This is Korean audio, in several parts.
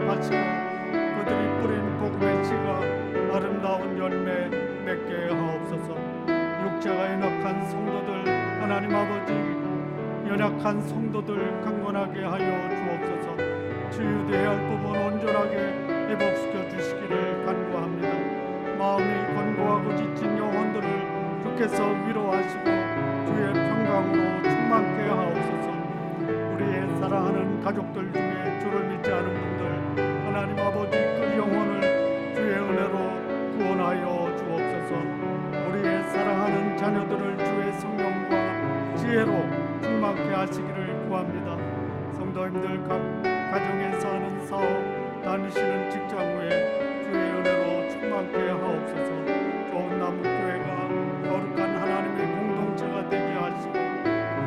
응답하시고 그들이 뿌린 복음의 씨가 아름다운 열매 맺게 하옵소서. 육체가 연약한 성도들, 하나님 아버지 연약한 성도들 강건하게 하여 주옵소서. 치유되어야 할 부분 온전하게 회복시켜 주시기를 간구합니다. 마음이 권고하고 지친 영혼들을 주께서 위로하시고 주의 평강으로 충만케 하옵소서. 우리의 사랑하는 가족들 중에 주를 믿지 않은 분들, 하나님 아버지 그 영혼을 주의 은혜로 구원하여 주옵소서. 우리의 사랑하는 자녀들을 주의 성령과 지혜로 충만케 하시기를 구합니다. 성도님들 각 가정에서 하는 사업, 다니시는 직장 외에 주의 은혜로 충만케 하옵소서. 좋은 남교회가 거룩한 하나님의 공동체가 되게 하시고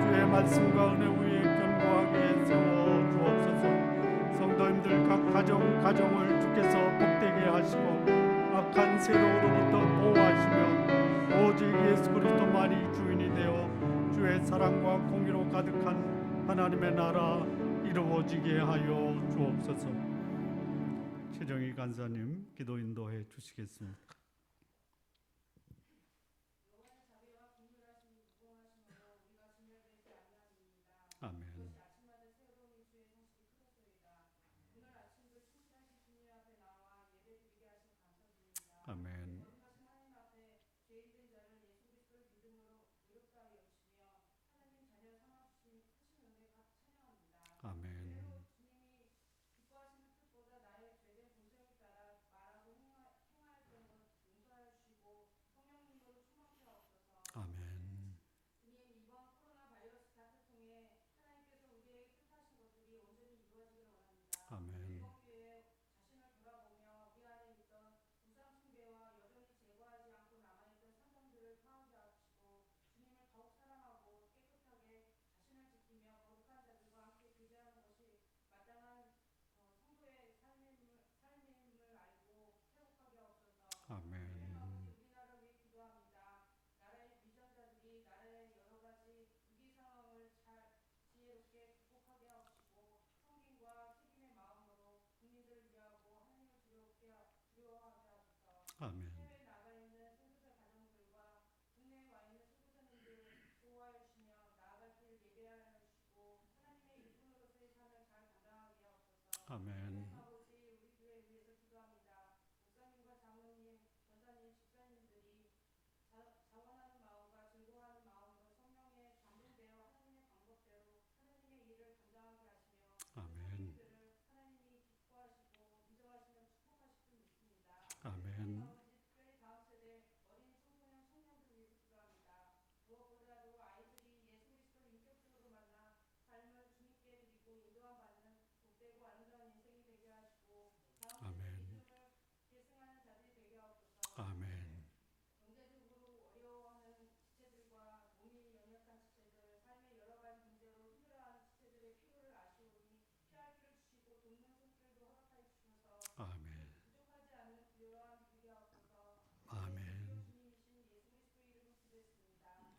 주의 말씀과 은혜 위에 견고하게 세워 주옵소서. 성도님들 각 가정을 주께서 복되게 하시고 악한 세력으로부터 보호하시며 오직 예수 그리스도만이 주인이 되어 주의 사랑과 공의로 가득한 하나님의 나라 이루어지게 하여 주옵소서. 최정희 간사님 기도 인도해 주시겠습니다. 아멘. 아멘. 아멘. 아멘. 아멘. 아멘. 아멘. 아멘. 아멘. 아멘. 아멘. 아멘. 아멘. 아멘.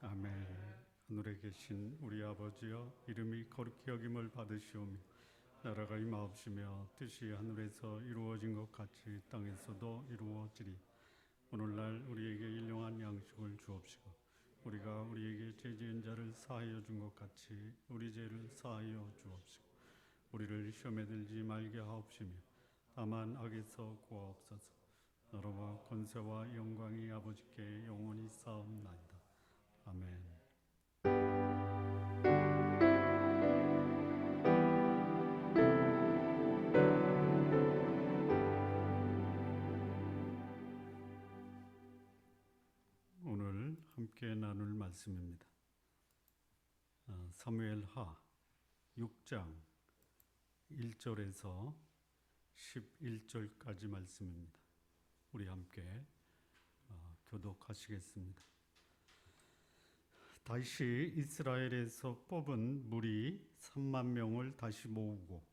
아멘. 하늘에 계신 우리 아버지여, 이름이 거룩히 여김을 받으시오며 나라가 임하옵시며 뜻이 하늘에서 이루어진 것 같이 땅에서도 이루어지리. 오늘날 우리에게 일용할 양식을 주옵시고 우리가 우리에게 죄 지은 자를 사하여 준 것 같이 우리 죄를 사하여 주옵시고 우리를 시험에 들지 말게 하옵시며 다만 악에서 구하옵소서. 나라와 권세와 영광이 아버지께 영원히 쌓옵나이다. 아멘. 오늘 함께 나눌 말씀입니다. 사무엘하 6장 1절에서 11절까지 말씀입니다. 우리 함께 교독하시겠습니다. 다시 이스라엘에서 뽑은 무리 3만 명을 다시 모으고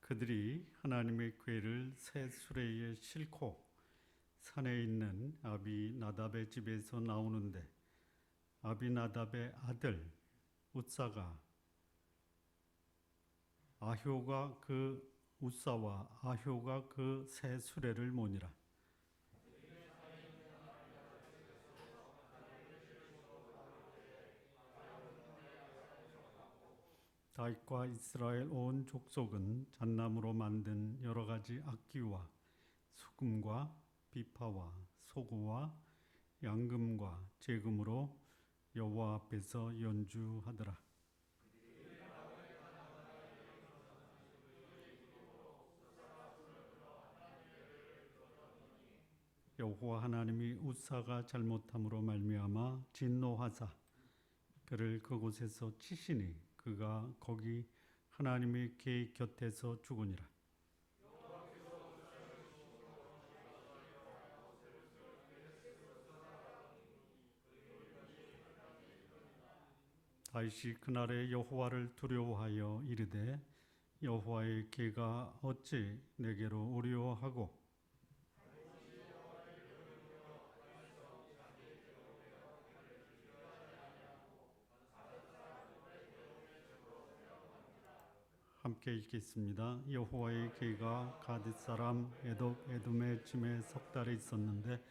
그들이 하나님의 궤를 새 수레에 싣고 산에 있는 아비나답의 집에서 나오는데 아비나답의 아들 웃사가 웃사와 아효가 그 새 수레를 모니라. 다윗과 이스라엘 온 족속은 잣나무로 만든 여러 가지 악기와 수금과 비파와 소구와 양금과 제금으로 여호와 앞에서 연주하더라. 여호와 하나님이 웃사가 잘못함으로 말미암아 진노하사 그를 그곳에서 치시니 그가 거기 하나님의 궤 곁에서 죽으니라. 다윗이 그날에 여호와를 두려워하여 이르되 여호와의 궤가 어찌 내게로 오리오 하고 함께 읽겠습니다. 여호와의 궤가 가뎃 사람 에돔의 찜에 석 달에 있었는데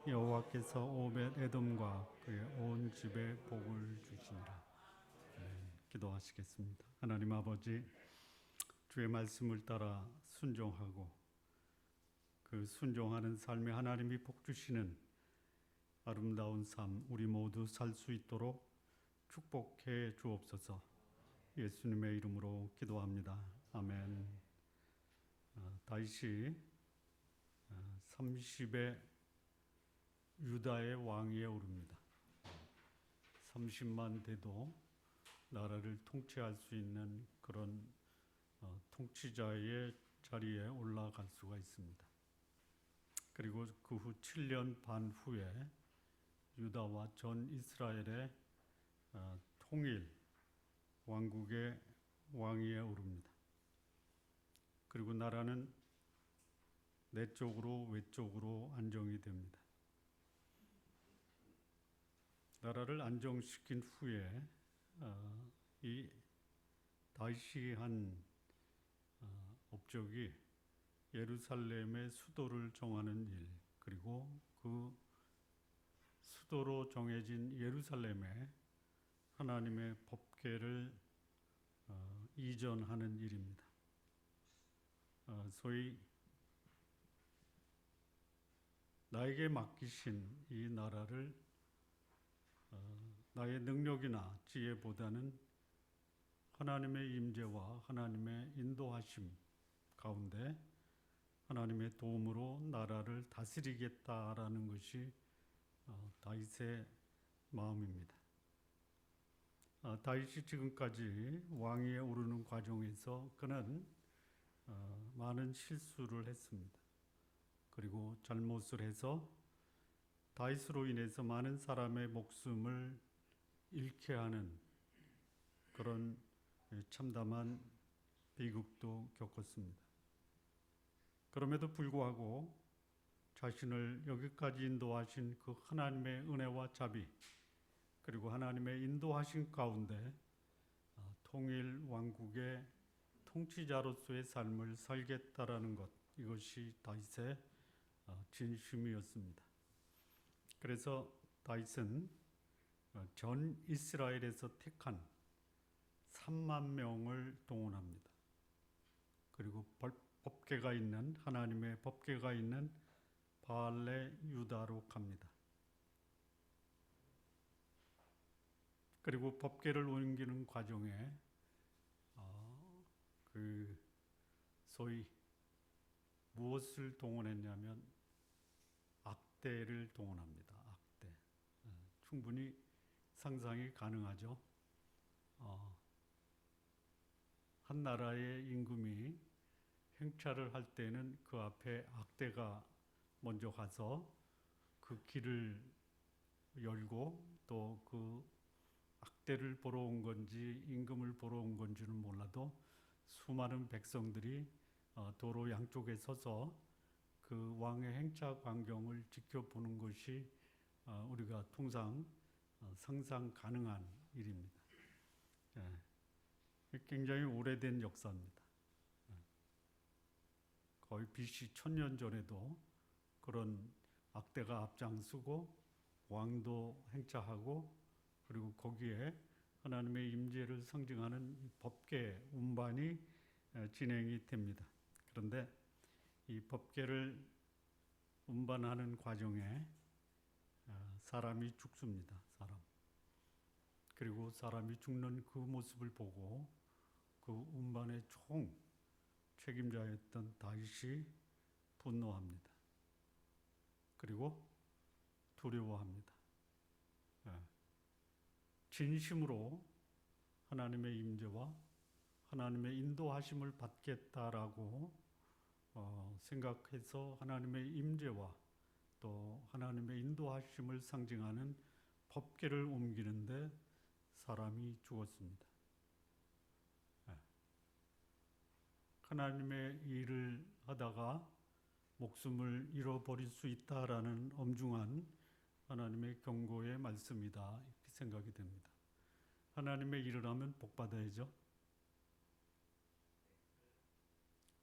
여호와께서 오벳 에돔과 그의 온 집에 복을 주시니라. 기도하시겠습니다. 하나님 아버지, 주의 말씀을 따라 순종하고 그 순종하는 삶에 하나님이 복 주시는 아름다운 삶 우리 모두 살 수 있도록 축복해 주옵소서. 예수님의 이름으로 기도합니다. 아멘. 다윗이 30에 유다의 왕위에 오릅니다. 30만 돼도 나라를 통치할 수 있는 그런 통치자의 자리에 올라갈 수가 있습니다. 그리고 그 후 7년 반 후에 유다와 전 이스라엘의 통일 왕국의 왕위에 오릅니다. 그리고 나라는 내적으로 외적으로 안정이 됩니다. 나라를 안정시킨 후에 이 다윗이 한 업적이 예루살렘의 수도를 정하는 일, 그리고 그 수도로 정해진 예루살렘에 하나님의 법궤를 이전하는 일입니다. 소위 나에게 맡기신 이 나라를 나의 능력이나 지혜보다는 하나님의 임재와 하나님의 인도하심 가운데 하나님의 도움으로 나라를 다스리겠다라는 것이 다윗의 마음입니다. 다윗이 지금까지 왕위에 오르는 과정에서 그는 많은 실수를 했습니다. 그리고 잘못을 해서 다윗으로 인해서 많은 사람의 목숨을 잃게 하는 그런 참담한 비극도 겪었습니다. 그럼에도 불구하고 자신을 여기까지 인도하신 그 하나님의 은혜와 자비 그리고 하나님의 인도하신 가운데 통일 왕국의 통치자로서의 삶을 살겠다라는 것, 이것이 다윗의 진심이었습니다. 그래서 다윗은 전 이스라엘에서 택한 3만 명을 동원합니다. 그리고 법궤가 있는 하나님의 법궤가 있는 바알레 유다로 갑니다. 그리고 법궤를 옮기는 과정에 그 소위 무엇을 동원했냐면 악대를 동원합니다. 악대. 충분히 상상이 가능하죠. 한 나라의 임금이 행차를 할 때는 그 앞에 악대가 먼저 가서 그 길을 열고 또 그 악대를 보러 온 건지 임금을 보러 온 건지는 몰라도 수많은 백성들이 도로 양쪽에 서서 그 왕의 행차 광경을 지켜보는 것이 우리가 통상 상상 가능한 일입니다. 굉장히 오래된 역사입니다. 거의 BC 1000년 전에도 그런 악대가 앞장서고 왕도 행차하고 그리고 거기에 하나님의 임재를 상징하는 법궤 운반이 진행이 됩니다. 그런데 이 법궤를 운반하는 과정에 사람이 죽습니다. 그리고 사람이 죽는 그 모습을 보고 그 운반의 총 책임자였던 다윗이 분노합니다. 그리고 두려워합니다. 진심으로 하나님의 임재와 하나님의 인도하심을 받겠다라고 생각해서 하나님의 임재와 또 하나님의 인도하심을 상징하는 법궤를 옮기는데 사람이 죽었습니다. 하나님의 일을 하다가 목숨을 잃어버릴 수 있다라는 엄중한 하나님의 경고의 말씀이다 이렇게 생각이 됩니다. 하나님의 일을 하면 복 받아야죠.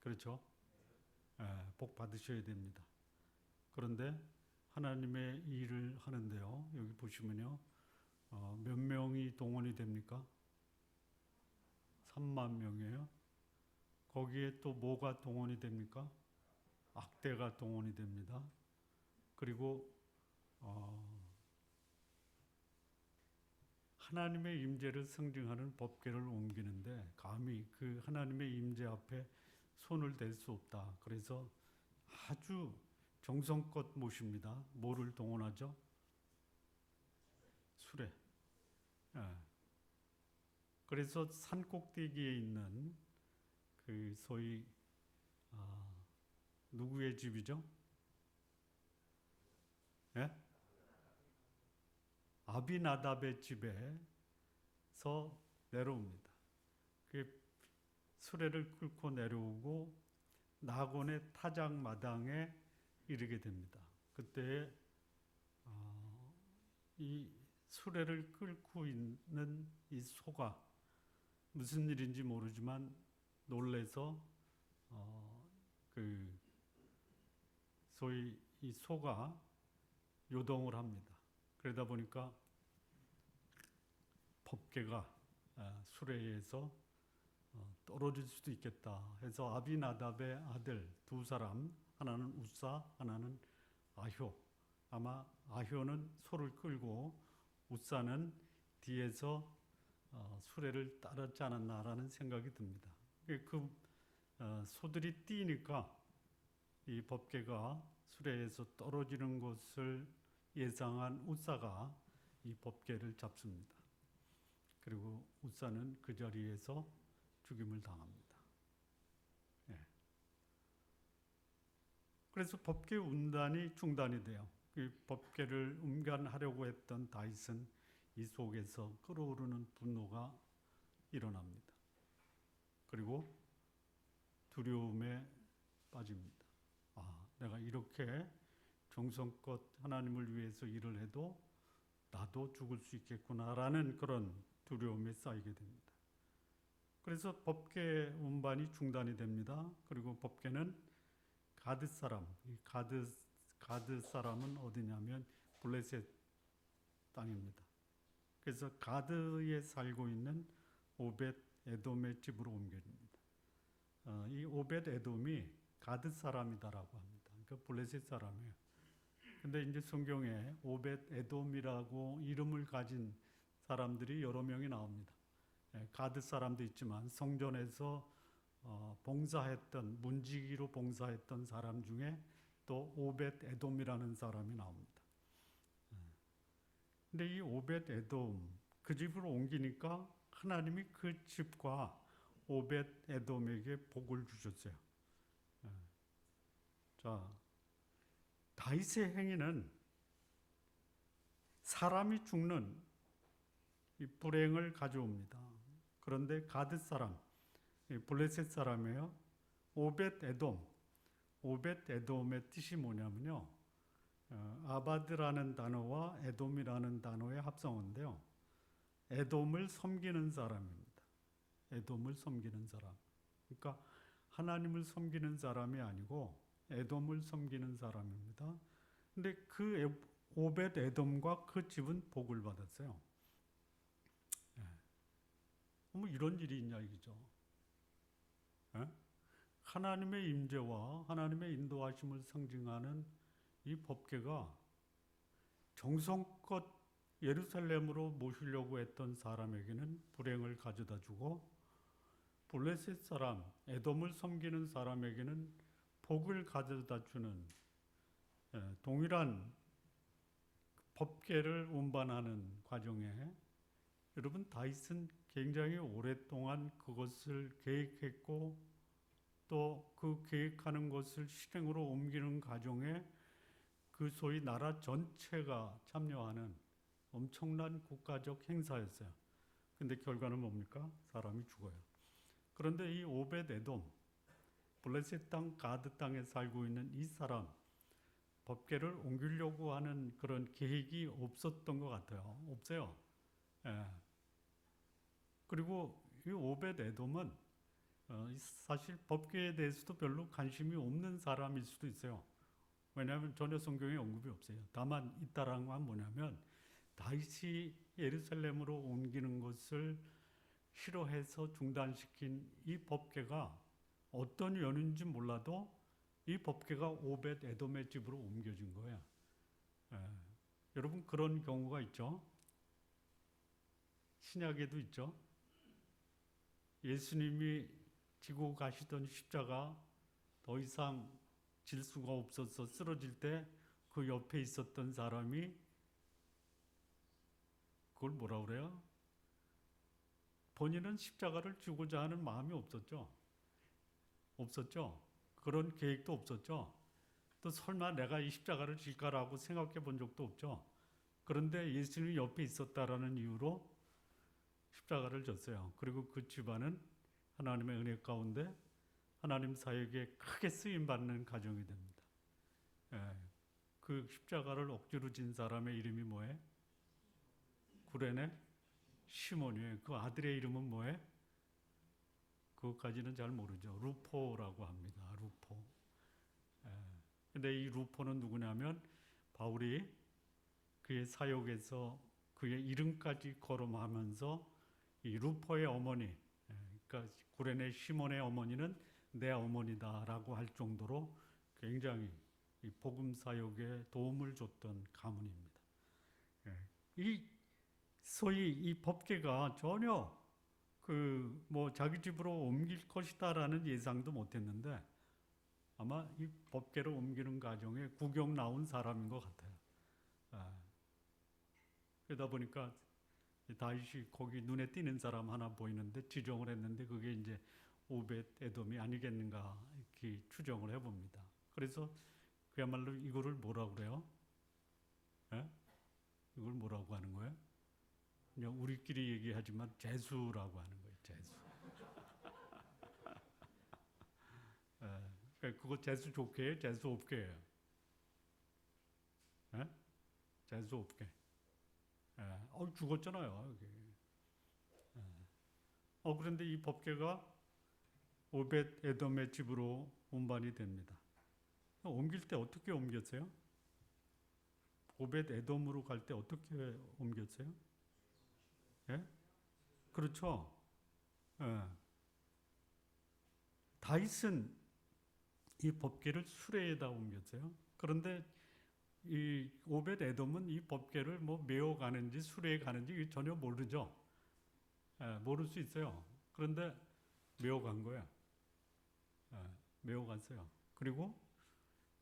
그렇죠? 복 받으셔야 됩니다. 그런데 하나님의 일을 하는데요. 여기 보시면요. 몇 명이 동원이 됩니까? 3만 명이에요. 거기에 또 뭐가 동원이 됩니까? 악대가 동원이 됩니다. 그리고 하나님의 임재를 상징하는 법궤를 옮기는데 감히 그 하나님의 임재 앞에 손을 댈 수 없다. 그래서 아주 정성껏 모십니다. 뭐를 동원하죠? 수레. 그래서 산 꼭대기에 있는 그 소위 누구의 집이죠? 아비나답의 집에서 내려옵니다. 그 수레를 끌고 내려오고 나곤의 타작 마당에 이르게 됩니다. 그때 이 수레를 끌고 있는 이 소가 무슨 일인지 모르지만 놀래서 그 소위 이 소가 요동을 합니다. 그러다 보니까 법궤가 수레에서 떨어질 수도 있겠다 해서 아비나답의 아들 두 사람, 하나는 우사, 하나는 아효. 아마 아효는 소를 끌고 우사는 뒤에서 수레를 따랐지 않았나라는 생각이 듭니다. 그 소들이 뛰니까 이 법궤가 수레에서 떨어지는 것을 예상한 우사가 이 법궤를 잡습니다. 그리고 우사는 그 자리에서 죽임을 당합니다. 그래서 법궤 운반이 중단이 돼요. 그 법궤를 운반하려고 했던 다윗은 이 속에서 끓어오르는 분노가 일어납니다. 그리고 두려움에 빠집니다. 내가 이렇게 정성껏 하나님을 위해서 일을 해도 나도 죽을 수 있겠구나라는 그런 두려움에 쌓이게 됩니다. 그래서 법궤 운반이 중단이 됩니다. 그리고 법궤는 가드 사람, 가드 사람은 어디냐면 블레셋 땅입니다. 그래서 가드에 살고 있는 오벳 에돔의 집으로 옮겨집니다. 이 오벳 에돔이 가드 사람이다라고 합니다. 그러니까 블레셋 사람이에요. 근데 이제 성경에 오벳 에돔이라고 이름을 가진 사람들이 여러 명이 나옵니다. 가드 사람도 있지만 성전에서 봉사했던 문지기로 봉사했던 사람 중에 또 오벳 에돔이라는 사람이 나옵니다. 근데 이 오벳 에돔 그 집으로 옮기니까 하나님이 그 집과 오벳 에돔에게 복을 주셨어요. 자, 다윗의 행위는 사람이 죽는 이 불행을 가져옵니다. 그런데 가드 사람, 블레셋 사람이에요. 오벳 에돔, 오벳 에돔의 뜻이 뭐냐면요. 아바드라는 단어와 에돔이라는 단어의 합성어인데요. 에돔을 섬기는 사람입니다. 에돔을 섬기는 사람. 그러니까 하나님을 섬기는 사람이 아니고 에돔을 섬기는 사람입니다. 근데 그 오벳 에돔과 그 집은 복을 받았어요. 뭐 이런 일이 있냐 이거죠. 예? 하나님의 임재와 하나님의 인도하심을 상징하는 이 법궤가 정성껏 예루살렘으로 모시려고 했던 사람에게는 불행을 가져다 주고 블레셋 사람, 에돔을 섬기는 사람에게는 복을 가져다 주는 동일한 법궤를 운반하는 과정에 여러분 다윗은 굉장히 오랫동안 그것을 계획했고 또 그 계획하는 것을 실행으로 옮기는 과정에 그 소위 나라 전체가 참여하는 엄청난 국가적 행사였어요. 근데 결과는 뭡니까? 사람이 죽어요. 그런데 이 오벳 에돔, 블레셋 땅 가드 땅에 살고 있는 이 사람, 법궤를 옮기려고 하는 그런 계획이 없었던 것 같아요. 없어요. 예. 그리고 이 오벳 에돔은 사실 법궤에 대해서도 별로 관심이 없는 사람일 수도 있어요. 왜냐하면 전혀 성경에 언급이 없어요. 다만 있다라는 건 뭐냐면 다윗이 예루살렘으로 옮기는 것을 싫어해서 중단시킨 이 법궤가 어떤 연인지 몰라도 이 법궤가 오벳 에돔의 집으로 옮겨진 거예요. 예. 여러분 그런 경우가 있죠. 신약에도 있죠. 예수님이 지고 가시던 십자가 더 이상 질 수가 없어서 쓰러질 때 그 옆에 있었던 사람이 그걸 뭐라 그래요? 본인은 십자가를 지고자 하는 마음이 없었죠. 없었죠. 그런 계획도 없었죠. 또 설마 내가 이 십자가를 질까라고 생각해 본 적도 없죠. 그런데 예수님이 옆에 있었다라는 이유로 십자가를 졌어요. 그리고 그 집안은 하나님의 은혜 가운데 하나님 사역에 크게 쓰임 받는 가정이 됩니다. 예, 그 십자가를 억지로 진 사람의 이름이 뭐예요? 구레네 시몬이에요. 그 아들의 이름은 뭐예요? 그것까지는 잘 모르죠. 루포라고 합니다. 루포. 예. 근데 이 루포는 누구냐면 바울이 그의 사역에서 그의 이름까지 거론하면서 이 루포의 어머니, 그러니까 구레네 시몬의 어머니는 내 어머니다라고 할 정도로 굉장히 이 복음 사역에 도움을 줬던 가문입니다. 이 소위 이 법궤가 전혀 그 뭐 자기 집으로 옮길 것이다라는 예상도 못했는데 아마 이 법궤를 옮기는 과정에 구경 나온 사람인 것 같아요. 그러다 보니까 다윗이 거기 눈에 띄는 사람 하나 보이는데 지정을 했는데 그게 이제 오벳 에돔이 아니겠는가 이렇게 추정을 해봅니다. 그래서 그야말로 이거를 뭐라고 그래요? 예? 이걸 뭐라고 하는 거예요? 그냥 우리끼리 얘기하지만 재수라고 하는 거예요. 재수. 그거 재수 좋게 해요? 재수 없게 해요? 예? 재수 없게. 죽었잖아요. 여기. 그런데 이 법궤가 오벳 에돔의 집으로 운반이 됩니다. 옮길 때 어떻게 옮겼어요? 오벳 에돔으로 갈 때 어떻게 옮겼어요? 예? 그렇죠. 예. 다윗은 이 법궤를 수레에다 옮겼어요. 그런데 이 오벳 에돔은 이 법궤를 뭐 메어 가는지 수레에 가는지 전혀 모르죠. 모를 수 있어요. 그런데 메어 간 거야. 메어 갔어요. 그리고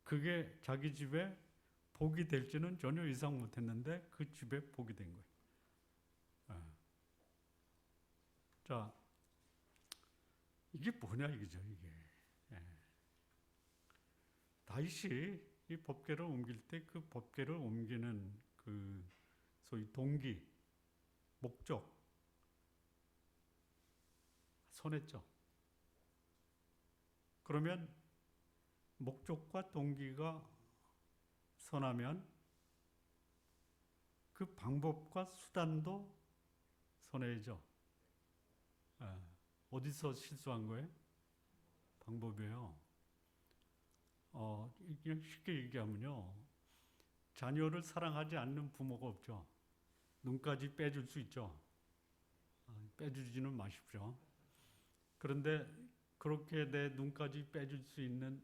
그게 자기 집에 복이 될지는 전혀 예상 못했는데 그 집에 복이 된 거예요. 자, 이게 뭐냐 이거죠 이게. 다윗이 이 법궤를 옮길 때 그 법궤를 옮기는 그 소위 동기, 목적, 선했죠. 그러면 목적과 동기가 선하면 그 방법과 수단도 선해야죠. 어디서 실수한 거예요? 방법이에요. 그냥 쉽게 얘기하면요. 자녀를 사랑하지 않는 부모가 없죠. 눈까지 빼줄 수 있죠. 빼주지는 마십시오. 그런데 그렇게 내 눈까지 빼줄 수 있는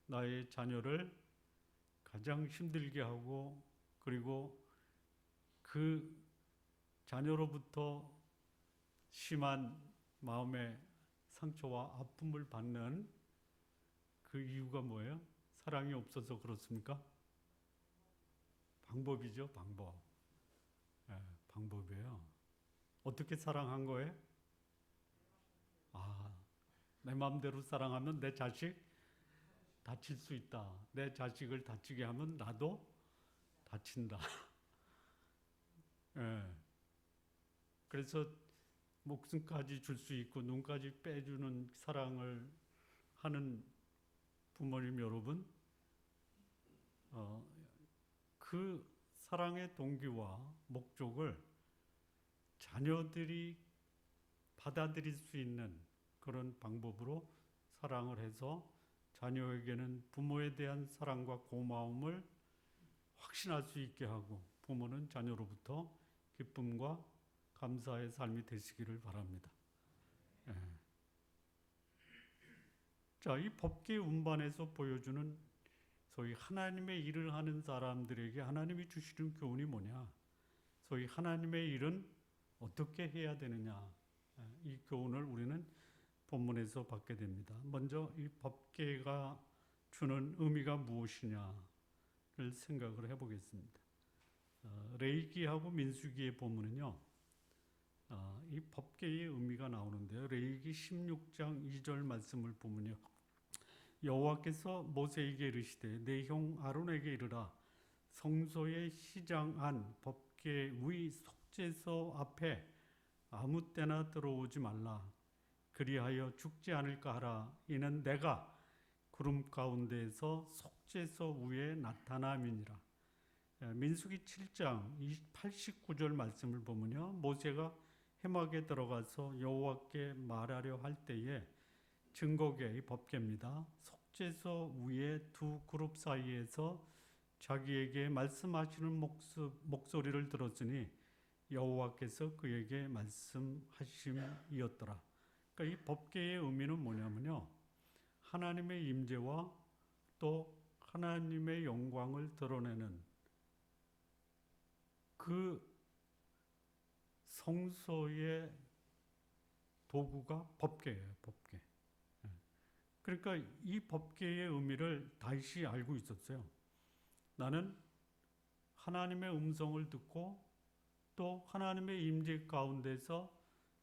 나의 자녀를 가장 힘들게 하고, 그리고 그 자녀로부터 심한 마음의 상처와 아픔을 받는 그 이유가 뭐예요? 사랑이 없어서 그렇습니까? 방법이죠, 방법. 방법이에요. 어떻게 사랑한 거예요? 내 마음대로 사랑하면 내 자식 다칠 수 있다. 내 자식을 다치게 하면 나도 다친다. 그래서 목숨까지 줄 수 있고 눈까지 빼주는 사랑을 하는 부모님 여러분, 그 사랑의 동기와 목적을 자녀들이 받아들일 수 있는 그런 방법으로 사랑을 해서 자녀에게는 부모에 대한 사랑과 고마움을 확신할 수 있게 하고, 부모는 자녀로부터 기쁨과 감사의 삶이 되시기를 바랍니다. 자, 이 법계 운반에서 보여주는 소위 하나님의 일을 하는 사람들에게 하나님이 주시는 교훈이 뭐냐? 소위 하나님의 일은 어떻게 해야 되느냐? 이 교훈을 우리는 본문에서 받게 됩니다. 먼저 이 법계가 주는 의미가 무엇이냐를 생각을 해보겠습니다. 레위기하고 민수기의 본문은요, 이 법계의 의미가 나오는데요. 레위기 16장 2절 말씀을 보면요, 여호와께서 모세에게 이르시되 내 형 아론에게 이르라. 성소의 시장 안 법계 위 속죄소 앞에 아무 때나 들어오지 말라. 그리하여 죽지 않을까 하라. 이는 내가 구름 가운데에서 속죄소 위에 나타남이니라. 민수기 7장 89절 말씀을 보면요, 모세가 회막에 들어가서 여호와께 말하려 할 때에 증거계, 이 법계입니다. 속죄소 위에 두 그룹 사이에서 자기에게 말씀하시는 목소리를 들었으니 여호와께서 그에게 말씀하심이었더라. 그러니까 이 법계의 의미는 뭐냐면요, 하나님의 임재와 또 하나님의 영광을 드러내는 그 성소의 도구가 법계예요, 법계. 그러니까 이 법계의 의미를 다윗이 알고 있었어요. 나는 하나님의 음성을 듣고 또 하나님의 임재 가운데서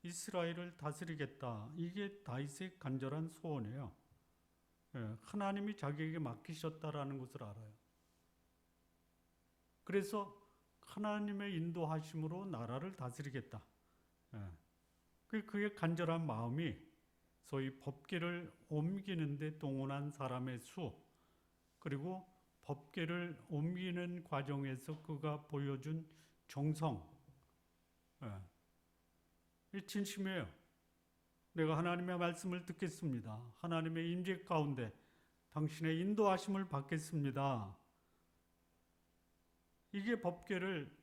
이스라엘을 다스리겠다. 이게 다윗의 간절한 소원이에요. 하나님이 자기에게 맡기셨다라는 것을 알아요. 그래서 하나님의 인도하심으로 나라를 다스리겠다. 그의 간절한 마음이 소위 법계를 옮기는 데 동원한 사람의 수, 그리고 법계를 옮기는 과정에서 그가 보여준 정성, 이 진심이에요. 내가 하나님의 말씀을 듣겠습니다. 하나님의 임재 가운데 당신의 인도하심을 받겠습니다. 이게 법계를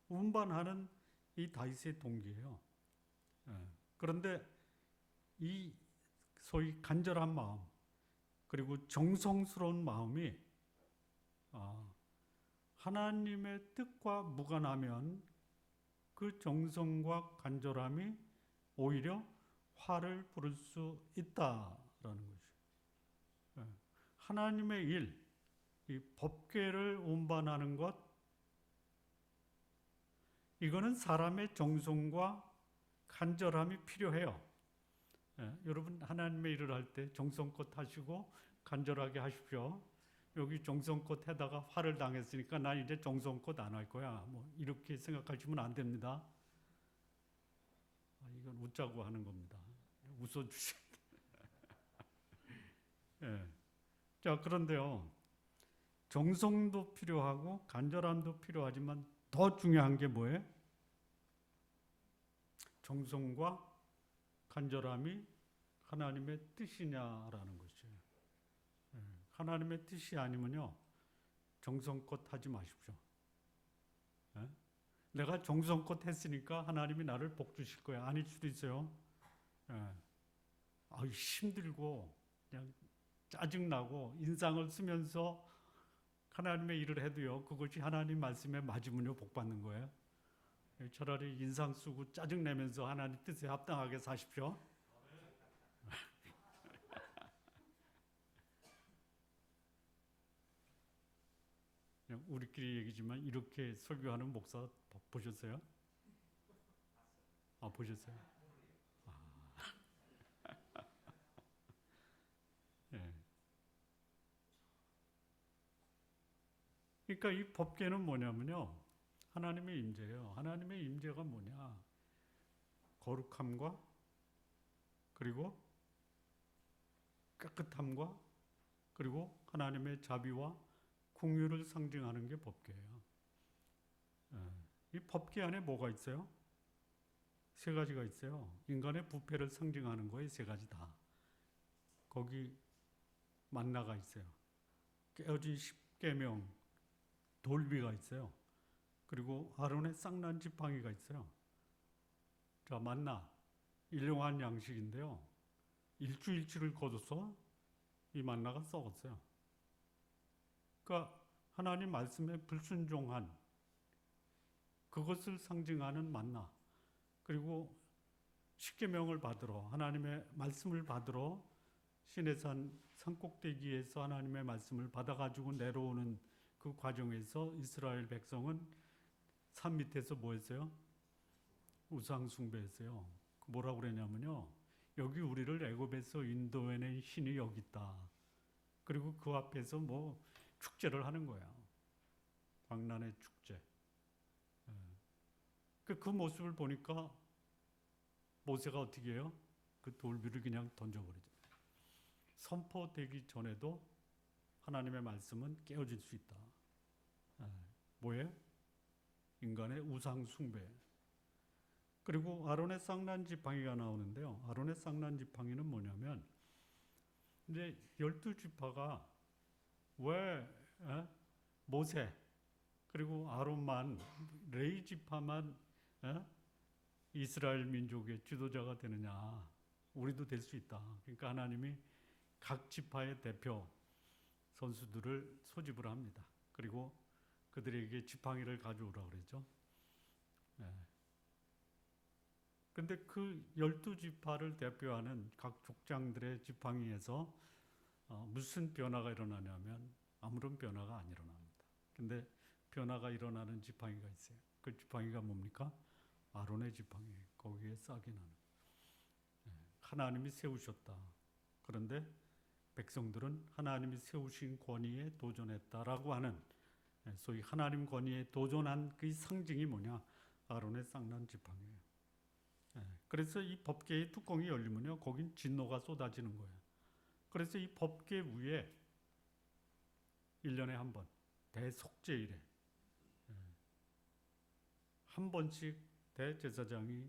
운반하는 이 다윗의 동기예요. 그런데 이 소위 간절한 마음, 그리고 정성스러운 마음이 하나님의 뜻과 무관하면 그 정성과 간절함이 오히려 화를 부를 수 있다라는 것이죠. 하나님의 일, 이 법궤를 운반하는 것, 이거는 사람의 정성과 간절함이 필요해요. 여러분 하나님의 일을 할 때 정성껏 하시고 간절하게 하십시오. 여기 정성껏 해다가 화를 당했으니까 난 이제 정성껏 안 할 거야. 뭐 이렇게 생각하시면 안 됩니다. 이건 웃자고 하는 겁니다. 웃어주세요. 예. 자, 그런데요. 정성도 필요하고 간절함도 필요하지만 더 중요한 게 뭐예요? 정성과 간절함이 하나님의 뜻이냐라는 것이에요. 예. 하나님의 뜻이 아니면요. 정성껏 하지 마십시오. 예? 내가 정성껏 했으니까 하나님이 나를 복 주실 거야. 아닐 수도 있어요. 예. 힘들고 그냥 짜증나고 인상을 쓰면서 하나님의 일을 해도요. 그것이 하나님 말씀에 맞으면요. 복 받는 거예요. 차라리 인상 쓰고 짜증내면서 하나님 뜻에 합당하게 사십시오. 그냥 우리끼리 얘기지만 이렇게 설교하는 목사 보셨어요? 보셨어요? 예. 그러니까 이 법계는 뭐냐면요. 하나님의 임재예요. 하나님의 임재가 뭐냐? 거룩함과 그리고 깨끗함과 그리고 하나님의 자비와 긍휼을 상징하는 게 법계예요. 이 법계 안에 뭐가 있어요? 세 가지가 있어요. 인간의 부패를 상징하는 거에 세 가지 다. 거기 만나가 있어요. 깨어진 십계명, 돌비가 있어요. 그리고 아론의 쌍난 지팡이가 있어요. 자, 만나 일용한 양식인데요. 일주일치를 거둬서 이 만나가 썩었어요. 그러니까 하나님 말씀에 불순종한 그것을 상징하는 만나. 그리고 십계명을 받으러 하나님의 말씀을 받으러 시내산 산꼭대기에서 하나님의 말씀을 받아가지고 내려오는 그 과정에서 이스라엘 백성은 산 밑에서 뭐 했어요? 우상 숭배했어요. 뭐라고 그랬냐면요. 여기 우리를 애굽에서 인도해낸 신이 여기 있다. 그리고 그 앞에서 뭐 축제를 하는 거야. 광란의 축제. 그 모습을 보니까 모세가 어떻게 해요? 그 돌비를 그냥 던져버리죠. 선포되기 전에도 하나님의 말씀은 깨어질 수 있다. 뭐예요? 인간의 우상 숭배. 그리고 아론의 쌍난 지팡이가 나오는데요. 아론의 쌍난 지팡이는 뭐냐면 이제 12지파가 왜 모세 그리고 아론만 레위 지파만 이스라엘 민족의 지도자가 되느냐? 우리도 될 수 있다. 그러니까 하나님이 각 지파의 대표 선수들을 소집을 합니다. 그리고 그들에게 지팡이를 가져오라고 그랬죠. 그런데 그 12지파를 대표하는 각 족장들의 지팡이에서 무슨 변화가 일어나냐면 아무런 변화가 안 일어납니다. 근데 변화가 일어나는 지팡이가 있어요. 그 지팡이가 뭡니까? 아론의 지팡이. 거기에 싹이 나는. 하나님이 세우셨다. 그런데 백성들은 하나님이 세우신 권위에 도전했다라고 하는 소위 하나님 권위에 도전한 그 상징이 뭐냐? 아론의 쌍난 지팡이예요. 그래서 이 법궤의 뚜껑이 열리면요, 거긴 진노가 쏟아지는 거예요. 그래서 이 법궤 위에 1년에 한 번, 대속죄일에 한 번씩 대제사장이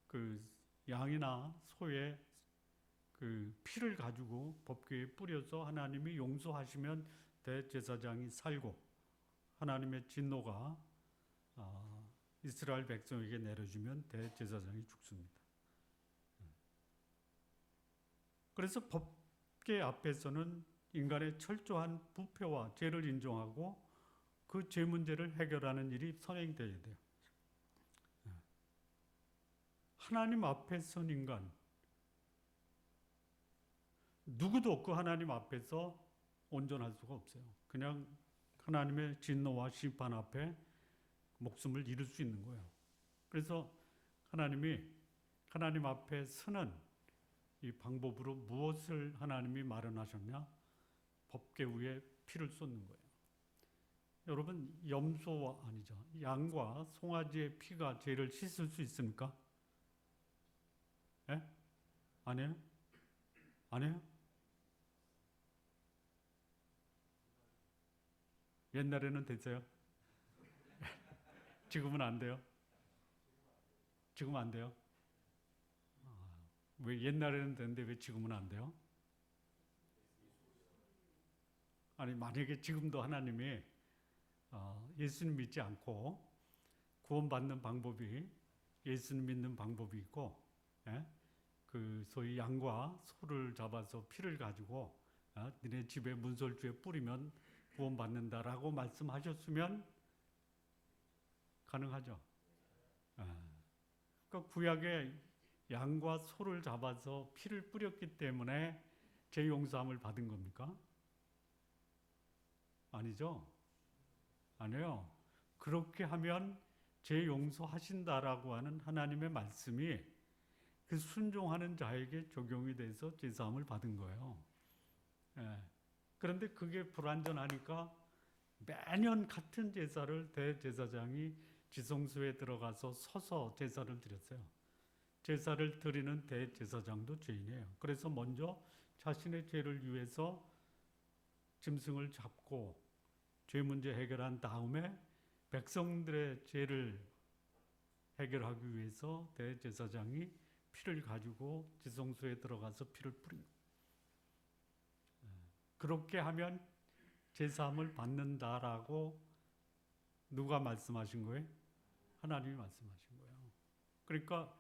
그 양이나 소의 그 피를 가지고 법궤에 뿌려서 하나님이 용서하시면 대제사장이 살고 하나님의 진노가 이스라엘 백성에게 내려주면 대제사장이 죽습니다. 그래서 법궤 앞에서는 인간의 철저한 부패와 죄를 인정하고 그 죄 문제를 해결하는 일이 선행되어야 돼요. 하나님 앞에 선 인간 누구도 그 하나님 앞에서 온전할 수가 없어요. 그냥 하나님의 진노와 심판 앞에 목숨을 잃을 수 있는 거예요. 그래서 하나님이 하나님 앞에 서는 이 방법으로 무엇을 하나님이 마련하셨냐? 법궤 위에 피를 쏟는 거예요. 여러분, 염소와 아니죠. 양과 송아지의 피가 죄를 씻을 수 있습니까? 예? 아니에요? 안 해요? 옛날에는 됐어요. 지금은 안 돼요. 지금 안 돼요. 왜 옛날에는 되는데 왜 지금은 안 돼요? 아니 만약에 지금도 하나님이 예수님 믿지 않고 구원받는 방법이 예수님 믿는 방법이 있고, 예? 그 소위 양과 소를 잡아서 피를 가지고 니네 집에 문설주에 뿌리면 구원받는다라고 말씀하셨으면 가능하죠. 그러니까 구약에 양과 소를 잡아서 피를 뿌렸기 때문에 죄 용서함을 받은 겁니까? 아니죠. 아니에요. 그렇게 하면 죄 용서하신다라고 하는 하나님의 말씀이 그 순종하는 자에게 적용이 돼서 제사함을 받은 거예요. 예. 그런데 그게 불완전하니까 매년 같은 제사를 대제사장이 지성소에 들어가서 서서 제사를 드렸어요. 제사를 드리는 대제사장도 죄인이에요. 그래서 먼저 자신의 죄를 위해서 짐승을 잡고 죄 문제 해결한 다음에 백성들의 죄를 해결하기 위해서 대제사장이 피를 가지고 지성소에 들어가서 피를 뿌립니다. 그렇게 하면 제사함을 받는다라고 누가 말씀하신 거예요? 하나님이 말씀하신 거예요. 그러니까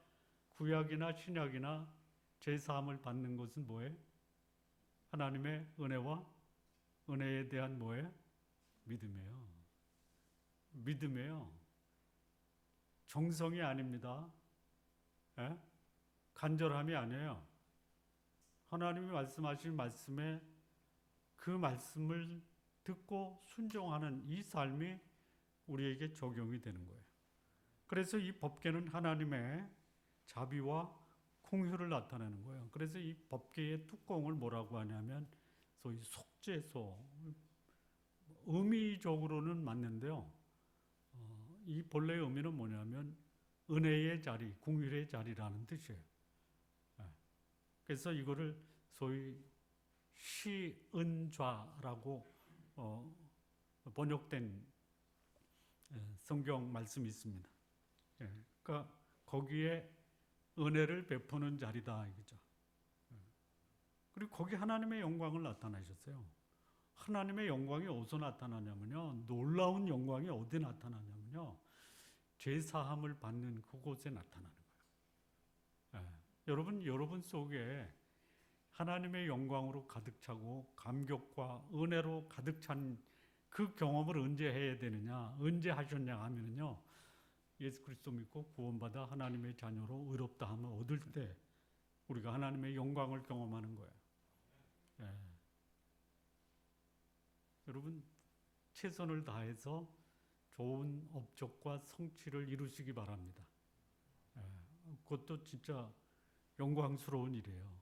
구약이나 신약이나 제사함을 받는 것은 뭐예요? 하나님의 은혜와 은혜에 대한 뭐예요? 믿음이에요. 믿음이에요. 정성이 아닙니다. 예? 간절함이 아니에요. 하나님이 말씀하신 말씀에 그 말씀을 듣고 순종하는 이 삶이 우리에게 적용이 되는 거예요. 그래서 이 법궤는 하나님의 자비와 공효를 나타내는 거예요. 그래서 이 법궤의 뚜껑을 뭐라고 하냐면 소위 속죄소, 의미적으로는 맞는데요. 이 본래의 의미는 뭐냐면 은혜의 자리, 공율의 자리라는 뜻이에요. 그래서 이거를 소위 시은좌라고 번역된 성경 말씀이 있습니다. 그러니까 거기에 은혜를 베푸는 자리다 이거죠. 그리고 거기 하나님의 영광을 나타내셨어요. 하나님의 영광이 어디서 나타나냐면요, 놀라운 영광이 어디 나타나냐면요, 죄 사함을 받는 그곳에 나타나는 거예요. 여러분 속에 하나님의 영광으로 가득 차고 감격과 은혜로 가득 찬 그 경험을 언제 해야 되느냐, 언제 하셨냐 하면요, 예수 그리스도 믿고 구원받아 하나님의 자녀로 의롭다 함을 얻을 때 우리가 하나님의 영광을 경험하는 거예요. 여러분 최선을 다해서 좋은 업적과 성취를 이루시기 바랍니다. 그것도 진짜 영광스러운 일이에요.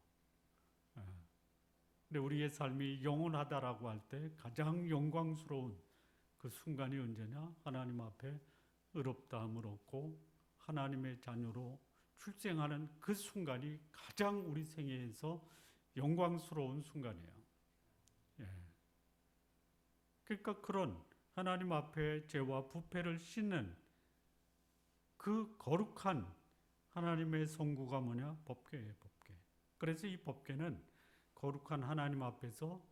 근데 우리의 삶이 영원하다라고 할 때 가장 영광스러운 그 순간이 언제냐? 하나님 앞에 의롭다함을 얻고 하나님의 자녀로 출생하는 그 순간이 가장 우리 생애에서 영광스러운 순간이에요. 그러니까 그런 하나님 앞에 죄와 부패를 씻는 그 거룩한 하나님의 성구가 뭐냐? 법궤예요, 법궤. 그래서 이 법궤는 거룩한 하나님 앞에서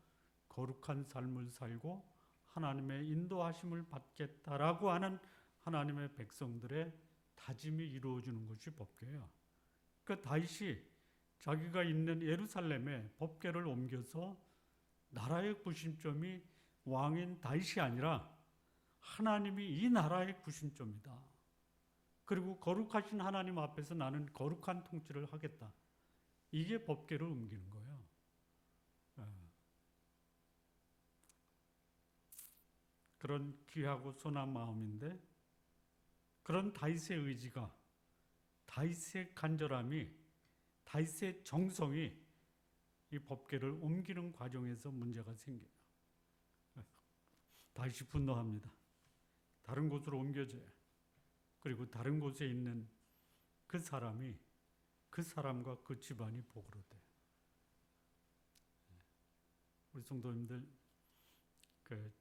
거룩한 삶을 살고 하나님의 인도하심을 받겠다라고 하는 하나님의 백성들의 다짐이 이루어지는 것이 법궤예요. 그러니까 다윗이 자기가 있는 예루살렘에 법궤를 옮겨서 나라의 구심점이 왕인 다윗이 아니라 하나님이 이 나라의 구심점이다. 그리고 거룩하신 하나님 앞에서 나는 거룩한 통치를 하겠다. 이게 법궤를 옮기는 거예요. 그런 귀하고 선한 마음인데 그런 다윗의 의지가, 다윗의 간절함이, 다윗의 정성이 이 법궤를 옮기는 과정에서 문제가 생겨요. 다윗이 분노합니다. 다른 곳으로 옮겨져요. 그리고 다른 곳에 있는 그 사람이 그 사람과 그 집안이 복으로 돼요. 우리 성도님들 그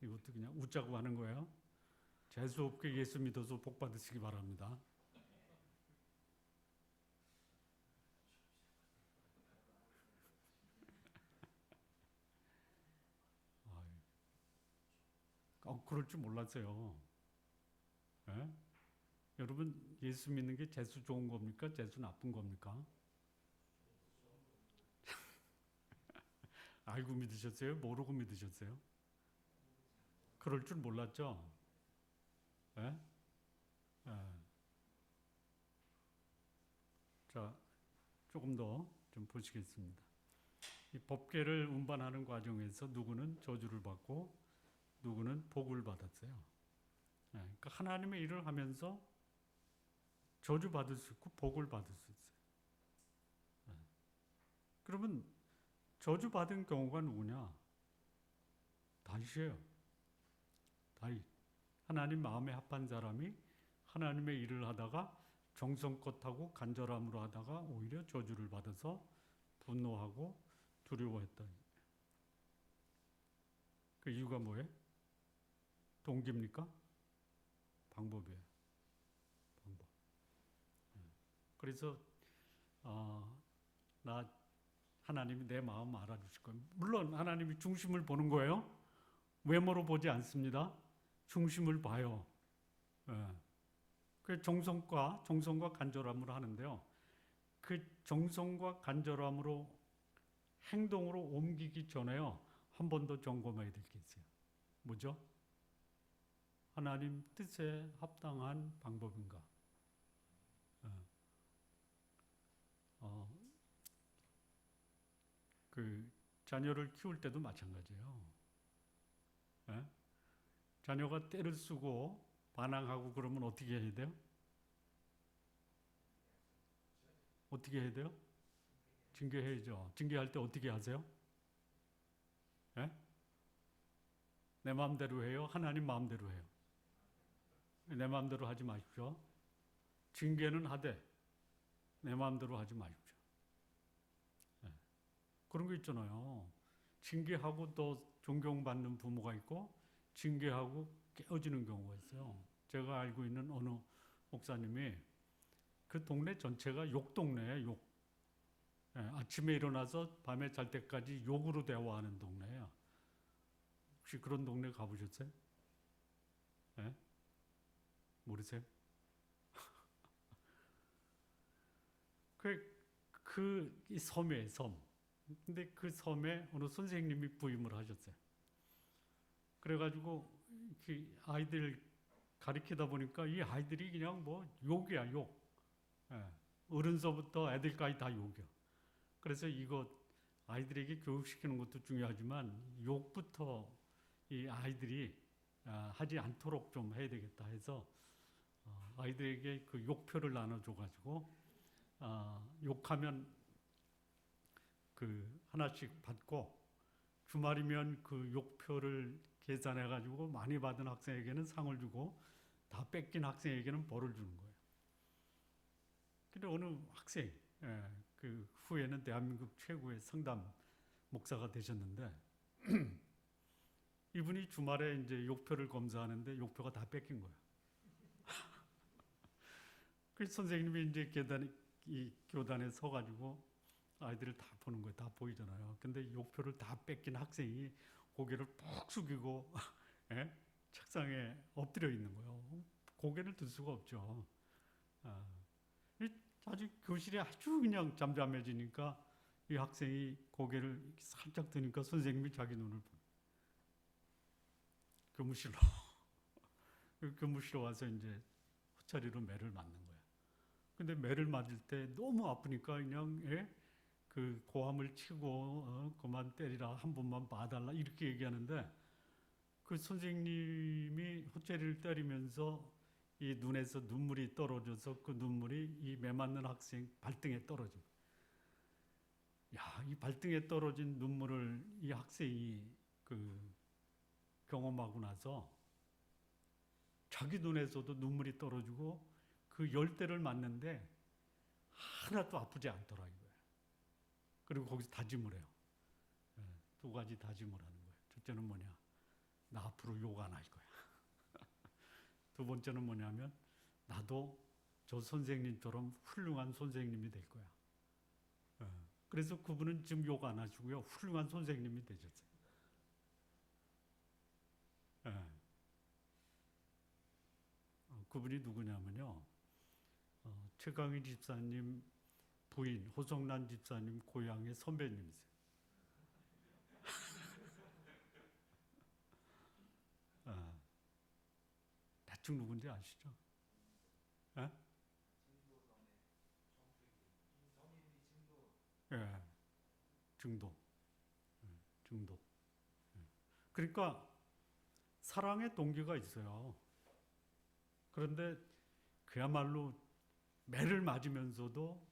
이것도 그냥 웃자고 하는 거예요. 재수 없게 예수 믿어서 복 받으시기 바랍니다. 그럴 줄 몰랐어요. 예? 여러분 예수 믿는 게 재수 좋은 겁니까? 재수 나쁜 겁니까? 알고 믿으셨어요? 모르고 믿으셨어요? 그럴 줄 몰랐죠? 예? 예. 자, 조금 더 좀 보시겠습니다. 이 법궤를 운반하는 과정에서 누구는 저주를 받고 누구는 복을 받았어요. 예. 그러니까 하나님의 일을 하면서 저주 받을 수 있고 복을 받을 수 있어요. 예. 그러면 저주 받은 경우가 누구냐? 다윗이에요. 다윗. 하나님 마음에 합한 사람이 하나님의 일을 하다가 정성껏 하고 간절함으로 하다가 오히려 저주를 받아서 분노하고 두려워했다. 그 이유가 뭐예요? 동기입니까? 방법이에요. 방법. 그래서 나 하나님이 내 마음 알아주실 거예요. 물론 하나님이 중심을 보는 거예요. 외모로 보지 않습니다. 중심을 봐요. 예. 그 정성과 간절함으로 하는데요. 그 정성과 간절함으로 행동으로 옮기기 전에요. 한 번 더 점검해야 될 게 있어요. 뭐죠? 하나님 뜻에 합당한 방법인가? 그 자녀를 키울 때도 마찬가지예요. 예? 자녀가 때를 쓰고 반항하고 그러면 어떻게 해야 돼요? 어떻게 해야 돼요? 징계해야죠. 징계할 때 어떻게 하세요? 예? 내 마음대로 해요? 하나님 마음대로 해요? 내 마음대로 하지 마십시오. 징계는 하되 내 마음대로 하지 마십시오. 예. 그런 거 있잖아요. 징계하고 또 존경받는 부모가 있고 징계하고 깨어지는 경우가 있어요. 제가 알고 있는 어느 목사님이 그 동네 전체가 욕 동네예요. 욕. 예, 아침에 일어나서 밤에 잘 때까지 욕으로 대화하는 동네예요. 혹시 그런 동네 가보셨어요? 예? 모르세요? 이 섬이에요, 섬. 근데 그 섬에 어느 선생님이 부임을 하셨어요. 그래가지고 아이들 가르치다 보니까 이 아이들이 그냥 뭐 욕이야, 욕. 예. 어른서부터 애들까지 다 욕이야. 그래서 이거 아이들에게 교육시키는 것도 중요하지만 욕부터 이 아이들이 하지 않도록 좀 해야 되겠다 해서 아이들에게 그 욕표를 나눠줘가지고 욕하면 그 하나씩 받고 주말이면 그 욕표를 계산해가지고 많이 받은 학생에게는 상을 주고 다 뺏긴 학생에게는 벌을 주는 거예요. 근데 어느 학생, 그 후에는 대한민국 최고의 성담 목사가 되셨는데 이분이 주말에 이제 욕표를 검사하는데 욕표가 다 뺏긴 거예요. 그래서 선생님이 이제 교단에 서가지고 아이들을 다 보는 거예요. 다 보이잖아요. 근데 욕표를 다 뺏긴 학생이 고개를 푹 숙이고 책상에 엎드려 있는 거예요. 고개를 들 수가 없죠. 아주 교실에 아주 그냥 잠잠해지니까 이 학생이 고개를 살짝 드니까 선생님이 자기 눈을 보는 교무실로 교무실로 와서 이제 호차리로 매를 맞는 거예요. 근데 매를 맞을 때 너무 아프니까 그냥 그 고함을 치고 그만 때리라, 한 번만 봐달라 이렇게 얘기하는데 그 선생님이 호차리를 때리면서 이 눈에서 눈물이 떨어져서 그 눈물이 이 매 맞는 학생 발등에 떨어진 거예요. 야, 이 발등에 떨어진 눈물을 이 학생이 그 경험하고 나서 자기 눈에서도 눈물이 떨어지고 그 10대를 맞는데 하나도 아프지 않더라 이거예요. 그리고 거기서 다짐을 해요. 예, 두 가지 다짐을 하는 거예요. 첫째는 뭐냐? 나 앞으로 욕 안 할 거야. 두 번째는 뭐냐면 나도 저 선생님처럼 훌륭한 선생님이 될 거야. 예, 그래서 그분은 지금 욕 안 하시고요. 훌륭한 선생님이 되셨어요. 예. 그분이 누구냐면요. 최강희 집사님 부인 호성란 집사님 고향의 선배님이세요. 대충 누군지 아시죠? 예? 예, 중도, 중도. 그러니까 사랑의 동기가 있어요. 그런데 그야말로 매를 맞으면서도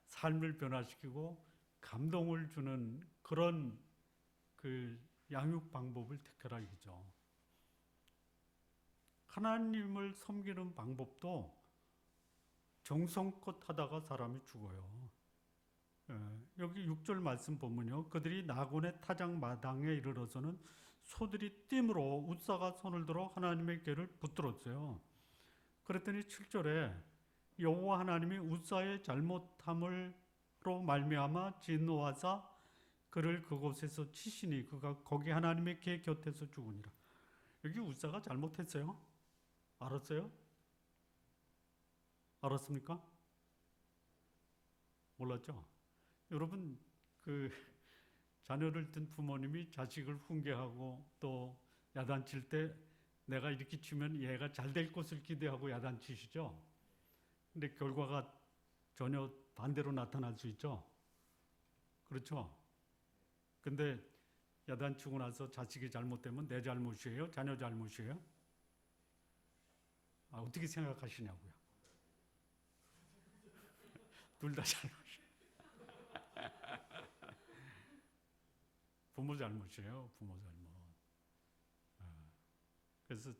삶을 변화시키고 감동을 주는 그런 그 양육 방법을 택하라 이거죠. 하나님을 섬기는 방법도 정성껏 하다가 사람이 죽어요. 예, 여기 6절 말씀 보면요. 그들이 나곤의 타작 마당에 이르러서는 소들이 띠므로 웃사가 손을 들어 하나님의 궤를 붙들었어요. 그랬더니 7절에 여호와 하나님이 웃사의 잘못함으로 말미암아 진노하사 그를 그곳에서 치시니 그가 거기 하나님의 궤 곁에서 죽으니라. 여기 웃사가 잘못했어요? 알았어요? 알았습니까? 몰랐죠? 여러분 그 자녀를 둔 부모님이 자식을 훈계하고 또 야단칠 때 내가 이렇게 치면 얘가 잘 될 것을 기대하고 야단치시죠? 근데 결과가 전혀 반대로 나타날 수 있죠? 그렇죠? 근데 야단치고 나서 자식이 잘못되면 내 잘못이에요? 자녀 잘못이에요? 어떻게 생각하시냐고요? 둘 다 잘못이에요. 부모 잘못이에요. 부모 잘못. 그래서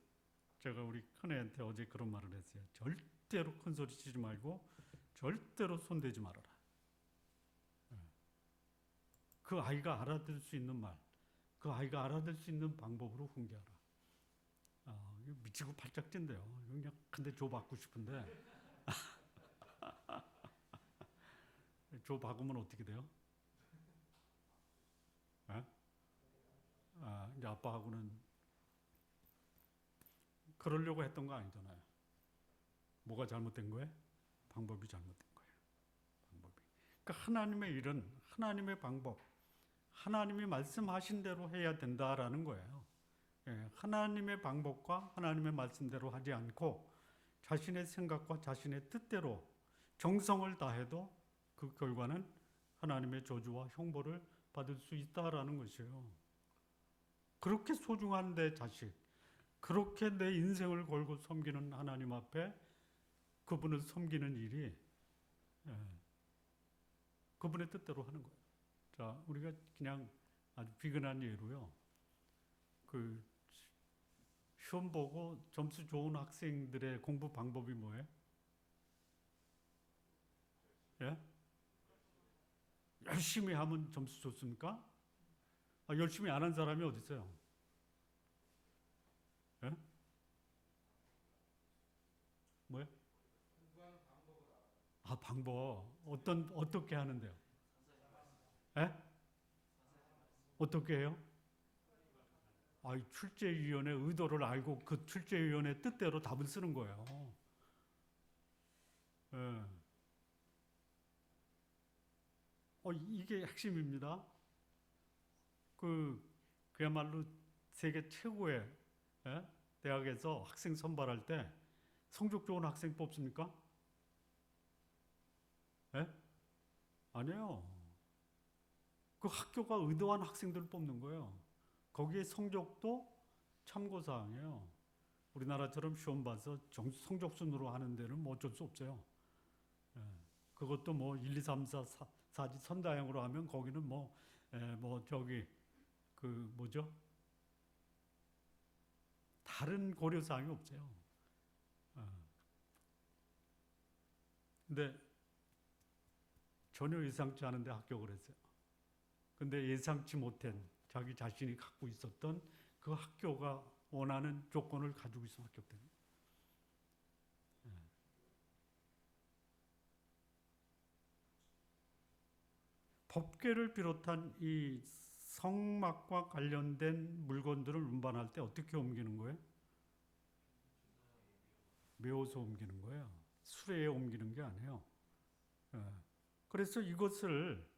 제가 우리 큰애한테 어제 그런 말을 했어요. 절대로 큰 소리 치지 말고 절대로 손대지 말아라. 그 아이가 알아들 수 있는 말, 그 아이가 알아들 수 있는 방법으로 훈계하라. 미치고 팔짝 뛴대요. 그냥 근데 조 받고 싶은데 조 받으면 어떻게 돼요? 이제 아빠하고는 그러려고 했던 거 아니잖아요. 뭐가 잘못된 거예요? 방법이 잘못된 거예요. 방법이. 그러니까 하나님의 일은 하나님의 방법, 하나님이 말씀하신 대로 해야 된다라는 거예요. 예, 하나님의 방법과 하나님의 말씀대로 하지 않고 자신의 생각과 자신의 뜻대로 정성을 다해도 그 결과는 하나님의 저주와 형벌을 받을 수 있다라는 것이에요. 그렇게 소중한 내 자식, 그렇게 내 인생을 걸고 섬기는 하나님 앞에 그분을 섬기는 일이 그분의 뜻대로 하는 거예요. 자, 우리가 그냥 아주 비근한 예로요. 그 시험 보고 점수 좋은 학생들의 공부 방법이 뭐예요? 예? 열심히 하면 점수 좋습니까? 열심히 안 한 사람이 어디 있어요? 예? 뭐요? 방법. 어떻게 하는데요? 예? 어떻게 해요? 출제위원회 의도를 알고 그 출제위원회 뜻대로 답을 쓰는 거예요. 예. 이게 핵심입니다. 그야말로 세계 최고의 대학에서 학생 선발할 때 성적 좋은 학생 뽑습니까? 예? 아니에요. 그 학교가 의도한 학생들을 뽑는 거예요. 거기에 성적도 참고사항이에요. 우리나라처럼 시험 봐서 성적 순으로 하는 데는 뭐 어쩔 수 없어요. 예. 그것도 뭐 1, 2, 3, 4, 4지 선다형으로 하면 거기는 뭐죠? 다른 고려사항이 없어요. 근데 전혀 예상치 않은데 합격을 했어요. 근데 예상치 못한 자기 자신이 갖고 있었던 그 학교가 원하는 조건을 가지고 있을 수밖에 없다. 법궤를 비롯한 이 성막과 관련된 물건들을 운반할 때 어떻게 옮기는 거예요? 메워서 옮기는 거예요. 수레에 옮기는 게 아니에요. 예. 그래서 이것을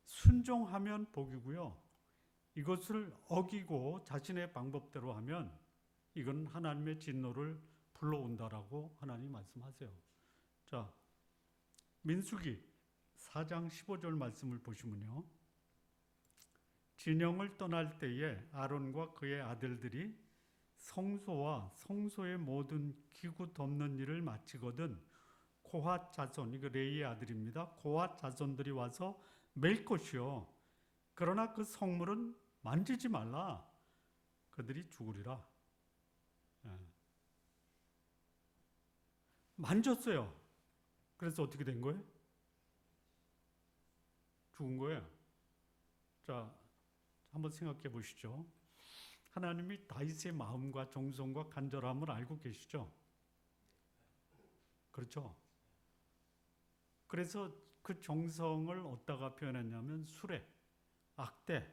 순종하면 복이고요. 이것을 어기고 자신의 방법대로 하면 이건 하나님의 진노를 불러온다라고 하나님 말씀하세요. 자, 민수기 4장 15절 말씀을 보시면요. 진영을 떠날 때에 아론과 그의 아들들이 성소와 성소의 모든 기구 덮는 일을 마치거든 고핫 자손, 이거 레이의 아들입니다. 고핫 자손들이 와서 맬 것이요. 그러나 그 성물은 만지지 말라. 그들이 죽으리라. 예. 만졌어요. 그래서 어떻게 된 거예요? 죽은 거예요. 자, 한번 생각해 보시죠. 하나님이 다윗의 마음과 정성과 간절함을 알고 계시죠? 그렇죠? 그래서 그 정성을 어디다가 표현했냐면 수레, 악대,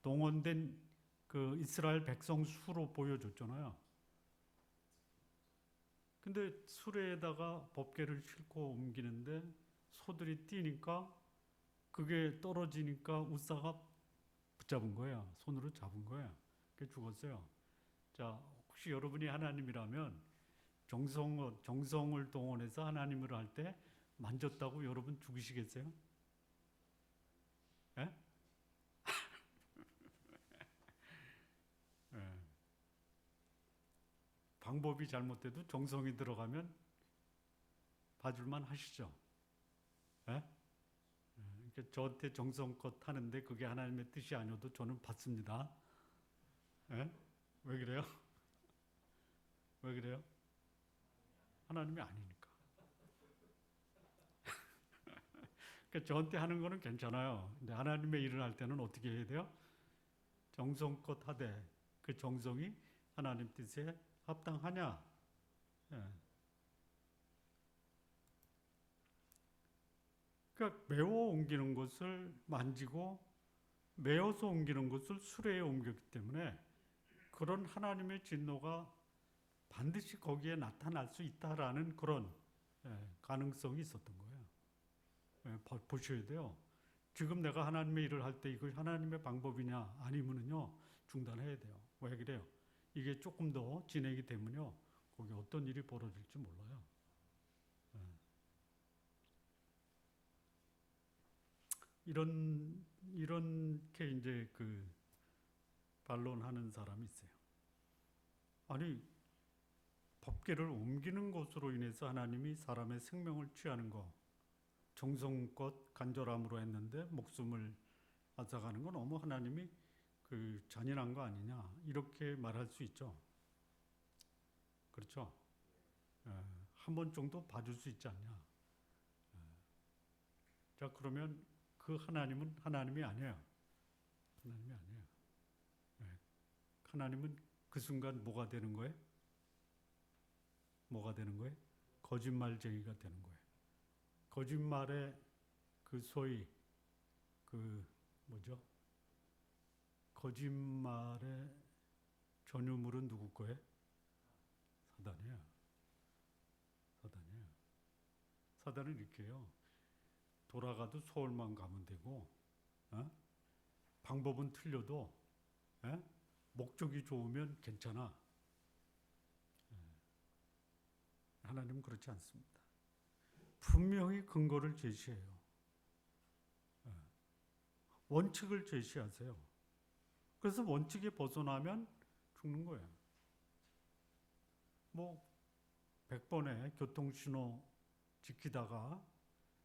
동원된 그 이스라엘 백성 수로 보여줬잖아요. 근데 수레에다가 법궤를 싣고 옮기는데 소들이 뛰니까 그게 떨어지니까 우사가 붙잡은 거예요. 손으로 잡은 거예요. 그게 죽었어요. 자, 혹시 여러분이 하나님이라면 정성을 동원해서 하나님을 할 때 만졌다고 여러분 죽으시겠어요? 예? 예. 방법이 잘못돼도 정성이 들어가면 봐줄만 하시죠? 예? 그러니까 저한테 정성껏 하는데 그게 하나님의 뜻이 아니어도 저는 받습니다. 예? 왜 그래요? 왜 그래요? 하나님이 아니니까. 그러니까 저한테 하는 거는 괜찮아요. 근데 하나님의 일을 할 때는 어떻게 해야 돼요? 정성껏 하되 그 정성이 하나님 뜻에 합당하냐? 예. 그러니까 메워 옮기는 것을 만지고 메어서 옮기는 것을 수레에 옮겼기 때문에 그런 하나님의 진노가 반드시 거기에 나타날 수 있다라는 그런 가능성이 있었던 거예요. 보셔야 돼요. 지금 내가 하나님의 일을 할 때 이걸 하나님의 방법이냐 아니면은요 중단해야 돼요. 왜 그래요? 이게 조금 더 진행이 되면요 거기 어떤 일이 벌어질지 몰라요. 이렇게 이제 그 반론하는 사람이 있어요. 아니 법궤를 옮기는 것으로 인해서 하나님이 사람의 생명을 취하는 거 정성껏 간절함으로 했는데 목숨을 앗아가는 건 너무 하나님이 그 잔인한 거 아니냐 이렇게 말할 수 있죠. 그렇죠? 한 번 정도 봐줄 수 있지 않냐. 자 그러면 그 하나님은 하나님이 아니에요. 하나님이 아니에요. 하나님은 그 순간 뭐가 되는 거예요? 뭐가 되는 거예요? 거짓말쟁이가 되는 거예요. 거짓말의 그 소위 그 뭐죠? 거짓말의 전유물은 누구 거예요? 사단이에요. 사단이에요. 사단은 이렇게 해요. 돌아가도 서울만 가면 되고 방법은 틀려도 목적이 좋으면 괜찮아. 하나님은 그렇지 않습니다. 분명히 근거를 제시해요. 원칙을 제시하세요. 그래서 원칙에 벗어나면 죽는 거예요. 뭐 100번의 교통신호 지키다가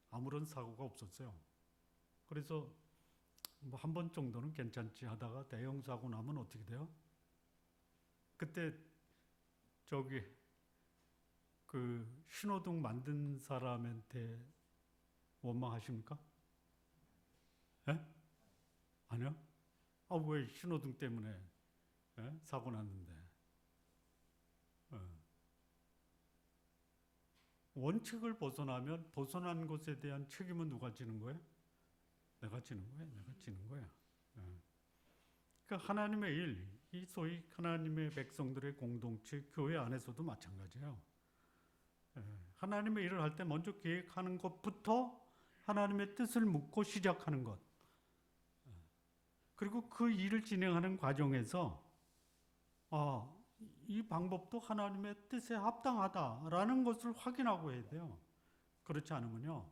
아무런 사고가 없었어요. 그래서 뭐 한 번 정도는 괜찮지 하다가 대형 사고 나면 어떻게 돼요? 그때 저기 그 신호등 만든 사람한테 원망하십니까? 예? 아니요? 아, 왜 신호등 때문에 사고 났는데. 원칙을 벗어나면 벗어난 것에 대한 책임은 누가 지는 거예요? 내가 지는 거예요. 내가 지는 거야. 그러니까 하나님의 일, 이 소위 하나님의 백성들의 공동체, 교회 안에서도 마찬가지예요. 하나님의 일을 할 때 먼저 계획하는 것부터 하나님의 뜻을 묻고 시작하는 것. 그리고 그 일을 진행하는 과정에서 이 방법도 하나님의 뜻에 합당하다라는 것을 확인하고 해야 돼요. 그렇지 않으면요,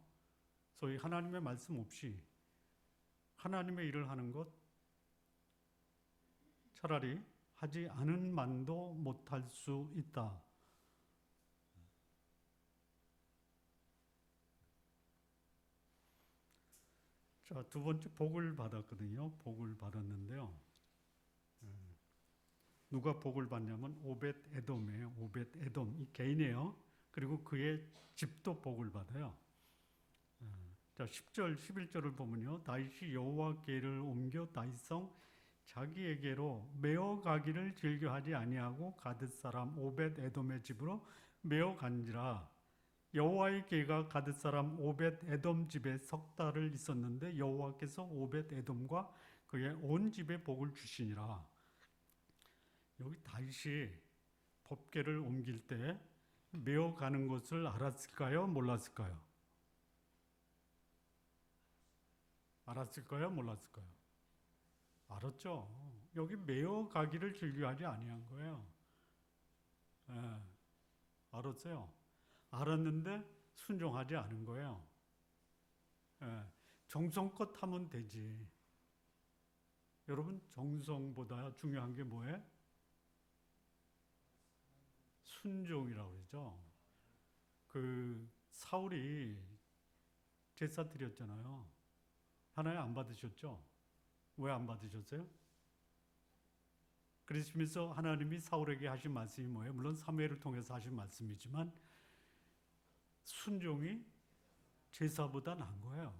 소위 하나님의 말씀 없이 하나님의 일을 하는 것, 차라리 하지 않은 만도 못할 수 있다. 자, 두 번째 복을 받았거든요. 복을 받았는데요. 누가 복을 받냐면 오벳 에돔이에요. 오벳 에돔, 이 개인이에요. 그리고 그의 집도 복을 받아요. 자, 10절, 11절을 보면요, 다윗이 여호와께를 옮겨 다윗성 자기에게로 메어 가기를 즐겨하지 아니하고 가드 사람 오벳 에돔의 집으로 메어 간지라. 여호와의 궤가 가드 사람 오벳 에돔 집에 석 달을 있었는데 여호와께서 오벳 에돔과 그의 온 집에 복을 주시니라. 여기 다윗이 법궤를 옮길 때 메어 가는 것을 알았을까요? 몰랐을까요? 알았을까요? 몰랐을까요? 알았죠. 여기 메어 가기를 즐겨하지 아니한 거예요. 알았어요. 알았는데 순종하지 않은 거예요. 정성껏 하면 되지. 여러분, 정성보다 중요한 게 뭐예요? 순종이라고 그러죠. 그 사울이 제사 드렸잖아요. 하나님 안 받으셨죠? 왜 안 받으셨어요? 그러시면서 하나님이 사울에게 하신 말씀이 뭐예요? 물론 사무엘을 통해서 하신 말씀이지만 순종이 제사보다 나은 거예요.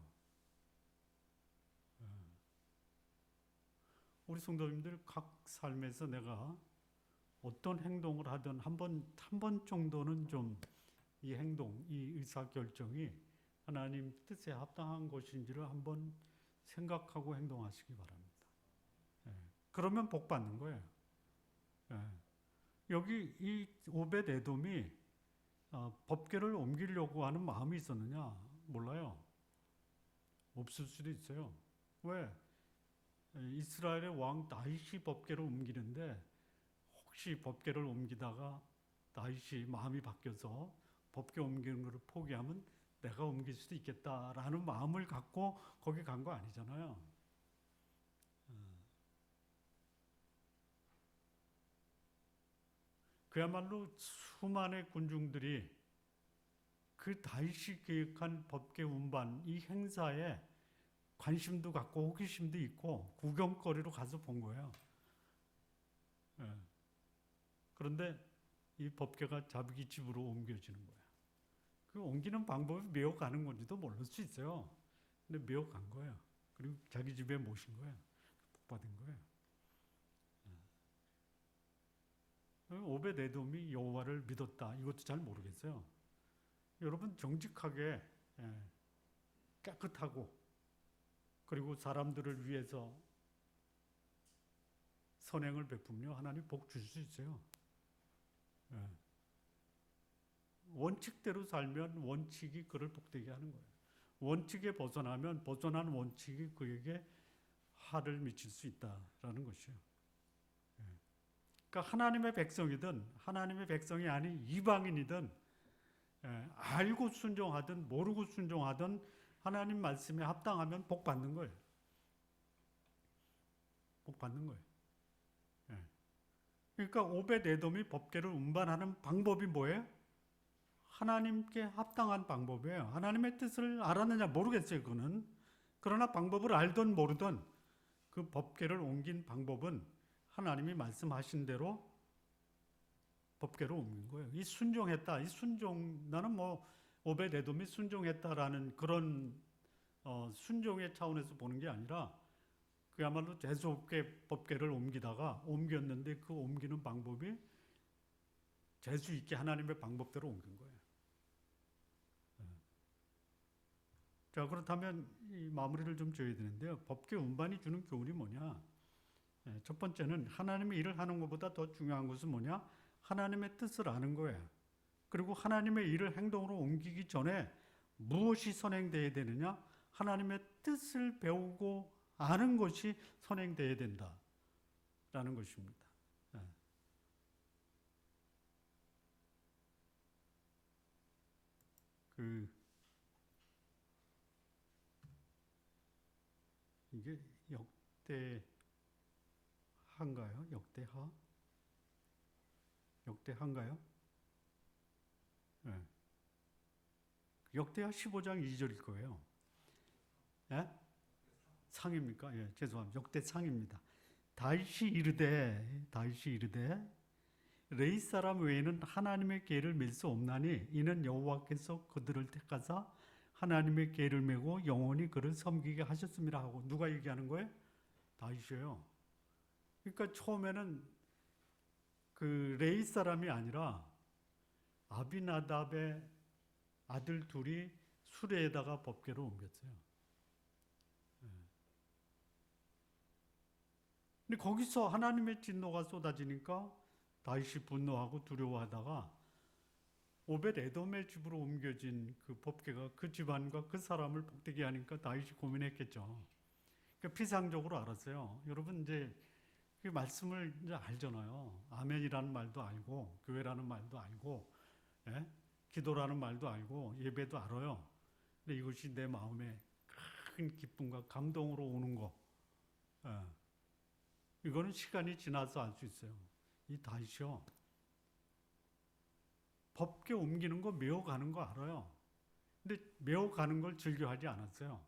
우리 성도님들 각 삶에서 내가 어떤 행동을 하든 한 번 정도는 좀 이 행동, 이 의사 결정이 하나님 뜻에 합당한 것인지를 한번 생각하고 행동하시기 바랍니다. 그러면 복 받는 거예요. 여기 이 오벳 에돔이 법궤를 옮기려고 하는 마음이 있었느냐? 몰라요. 없을 수도 있어요. 왜? 이스라엘의 왕 다윗이 법궤를 옮기는데 혹시 법궤를 옮기다가 다윗이 마음이 바뀌어서 법궤 옮기는 것을 포기하면 내가 옮길 수도 있겠다라는 마음을 갖고 거기 간 거 아니잖아요. 그야말로 수많은 군중들이 그 다윗이 계획한 법궤 운반 이 행사에 관심도 갖고 호기심도 있고 구경거리로 가서 본 거예요. 그런데 이 법궤가 자기 집으로 옮겨지는 거예요. 그 옮기는 방법이 메어 가는 건지도 모를 수 있어요. 근데 메어 간 거예요. 그리고 자기 집에 모신 거예요. 복 받은 거예요. 오벳 에돔이 여호와를 믿었다. 이것도 잘 모르겠어요. 여러분 정직하게 깨끗하고 그리고 사람들을 위해서 선행을 베풀며 하나님 복 줄 수 있어요. 원칙대로 살면 원칙이 그를 복되게 하는 거예요. 원칙에 벗어나면 벗어난 원칙이 그에게 하를 미칠 수 있다라는 것이요. 그러니까 하나님의 백성이든 하나님의 백성이 아닌 이방인이든 알고 순종하든 모르고 순종하든 하나님 말씀에 합당하면 복 받는 거예요. 복 받는 거예요. 그러니까 오벳 에돔이 법궤를 운반하는 방법이 뭐예요? 하나님께 합당한 방법이에요. 하나님의 뜻을 알았느냐 모르겠어요. 그거는. 그러나 방법을 알든 모르든 그 법궤를 옮긴 방법은 하나님이 말씀하신 대로 법궤로 옮긴 거예요. 이 순종했다. 이 순종, 나는 뭐 오벳 에돔이 순종했다라는 그런 순종의 차원에서 보는 게 아니라 그야말로 재수없게 법궤를 옮겼는데 그 옮기는 방법이 재수 있게 하나님의 방법대로 옮긴 거예요. 자, 그렇다면 이 마무리를 좀 줘야 되는데요. 법궤 운반이 주는 교훈이 뭐냐? 첫 번째는 하나님의 일을 하는 것보다 더 중요한 것은 뭐냐? 하나님의 뜻을 아는 거예요. 그리고 하나님의 일을 행동으로 옮기기 전에 무엇이 선행되어야 되느냐? 하나님의 뜻을 배우고 아는 것이 선행되어야 된다라는 것입니다. 이게 역대한가요? 역대한가요? 네. 역대하 15장 2절일 거예요. 예? 상입니까? 예, 죄송합니다. 역대상입니다. 다윗이 이르되 레이 사람 외에는 하나님의 계를 맬 수 없나니 이는 여호와께서 그들을 택하사 하나님의 계를 메고 영원히 그를 섬기게 하셨습니다 하고 누가 얘기하는 거예요? 다윗이에요. 그러니까 처음에는 그 레이 사람이 아니라 아비나답의 아들 둘이 수레에다가 법궤를 옮겼어요. 근데 거기서 하나님의 진노가 쏟아지니까 다윗이 분노하고 두려워하다가 오벳 에돔의 집으로 옮겨진 그 법궤가 그 집안과 그 사람을 복되게 하니까 다윗이 고민했겠죠. 그러니까 피상적으로 알았어요. 여러분 이제 그 말씀을 이제 알잖아요. 아멘이라는 말도 알고 교회라는 말도 알고 예? 기도라는 말도 알고 예배도 알아요. 근데 이것이 내 마음에 큰 기쁨과 감동으로 오는 거. 예. 이거는 시간이 지나서 알 수 있어요. 이 다윗이요. 법궤 옮기는 거 메어가는 거 알아요. 근데 메어가는 걸 즐겨하지 않았어요.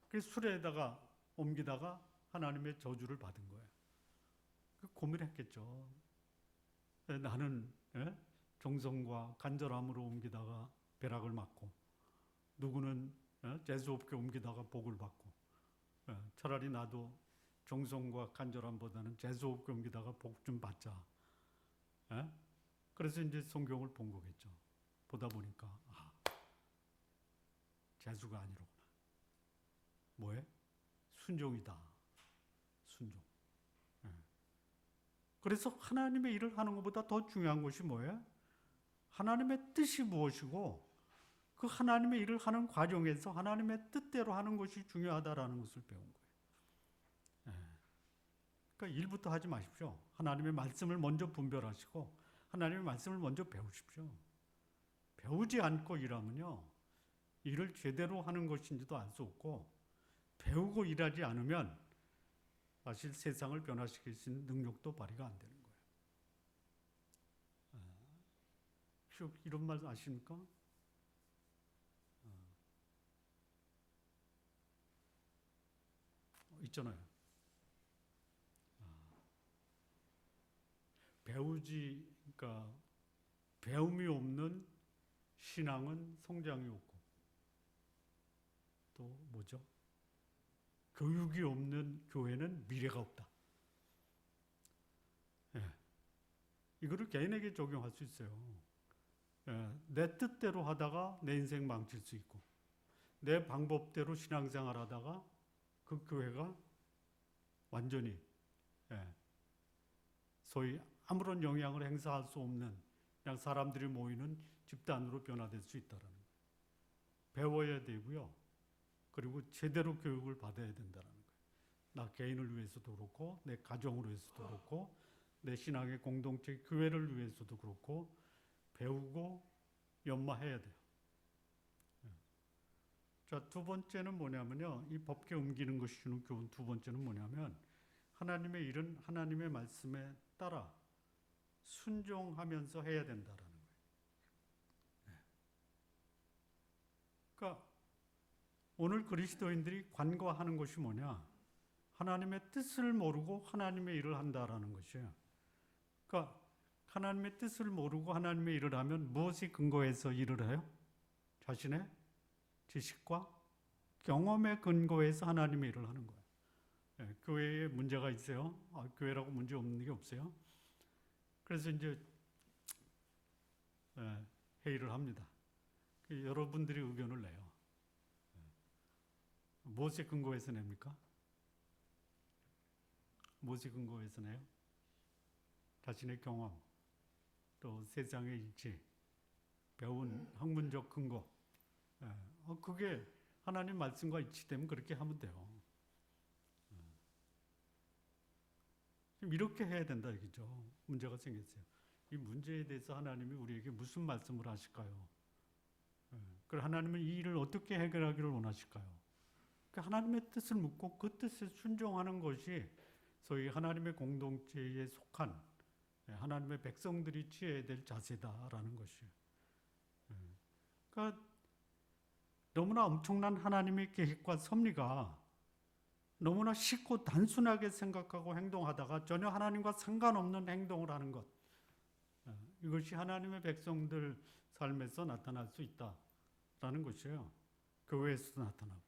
그래서 수레에다가 옮기다가 하나님의 저주를 받은 거예요. 고민했겠죠. 나는 정성과 간절함으로 옮기다가 벼락을 맞고 누구는 재수없게 옮기다가 복을 받고 차라리 나도 정성과 간절함보다는 재수없게 옮기다가 복 좀 받자. 그래서 이제 성경을 본 거겠죠. 보다 보니까 재수가 아니로구나. 뭐에? 순종이다. 순종. 그래서 하나님의 일을 하는 것보다 더 중요한 것이 뭐예요? 하나님의 뜻이 무엇이고 그 하나님의 일을 하는 과정에서 하나님의 뜻대로 하는 것이 중요하다라는 것을 배운 거예요. 그러니까 일부터 하지 마십시오. 하나님의 말씀을 먼저 분별하시고 하나님의 말씀을 먼저 배우십시오. 배우지 않고 일하면요. 일을 제대로 하는 것인지도 알 수 없고 배우고 일하지 않으면 사실 세상을 변화시킬 수 있는 능력도 발휘가 안 되는 거예요. 혹시 이런 말 아십니까? 있잖아요. 그러니까 배움이 없는 신앙은 성장이 없고 또 뭐죠? 교육이 없는 교회는 미래가 없다. 이거를 개인에게 적용할 수 있어요. 내 뜻대로 하다가 내 인생 망칠 수 있고 내 방법대로 신앙생활 하다가 그 교회가 완전히 소위 아무런 영향을 행사할 수 없는 그냥 사람들이 모이는 집단으로 변화될 수 있다는 거예요. 배워야 되고요. 그리고 제대로 교육을 받아야 된다는 거예요. 나 개인을 위해서도 그렇고 내 가정을 위해서도 그렇고 내 신앙의 공동체 교회를 위해서도 그렇고 배우고 연마해야 돼요. 자, 두 번째는 뭐냐면요. 이 법궤 옮기는 것이 주는 교훈 두 번째는 뭐냐면 하나님의 일은 하나님의 말씀에 따라 순종하면서 해야 된다라는 거예요. 그러니까 오늘 그리스도인들이 관과하는 것이 뭐냐? 하나님의 뜻을 모르고 하나님의 일을 한다라는 것이에요. 그러니까 하나님의 뜻을 모르고 하나님의 일을 하면 무엇이 근거해서 일을 해요? 자신의 지식과 경험에 근거해서 하나님의 일을 하는 거예요. 교회에 문제가 있어요. 교회라고 문제 없는 게 없어요. 그래서 이제 회의를 합니다. 여러분들이 의견을 내요. 무엇에 근거해서 냅니까? 무엇에 근거해서 내요? 자신의 경험, 또 세상의 일치, 배운 학문적 근거. 그게 하나님 말씀과 일치되면 그렇게 하면 돼요. 지금 이렇게 해야 된다 이거죠. 문제가 생겼어요. 이 문제에 대해서 하나님이 우리에게 무슨 말씀을 하실까요? 그리고 하나님은 이 일을 어떻게 해결하기를 원하실까요? 하나님의 뜻을 묻고 그 뜻에 순종하는 것이 소위 하나님의 공동체에 속한 하나님의 백성들이 취해야 될 자세다라는 것이에요. 그러니까 너무나 엄청난 하나님의 계획과 섭리가 너무나 쉽고 단순하게 생각하고 행동하다가 전혀 하나님과 상관없는 행동을 하는 것, 이것이 하나님의 백성들 삶에서 나타날 수 있다라는 것이에요. 교회에서도 나타나고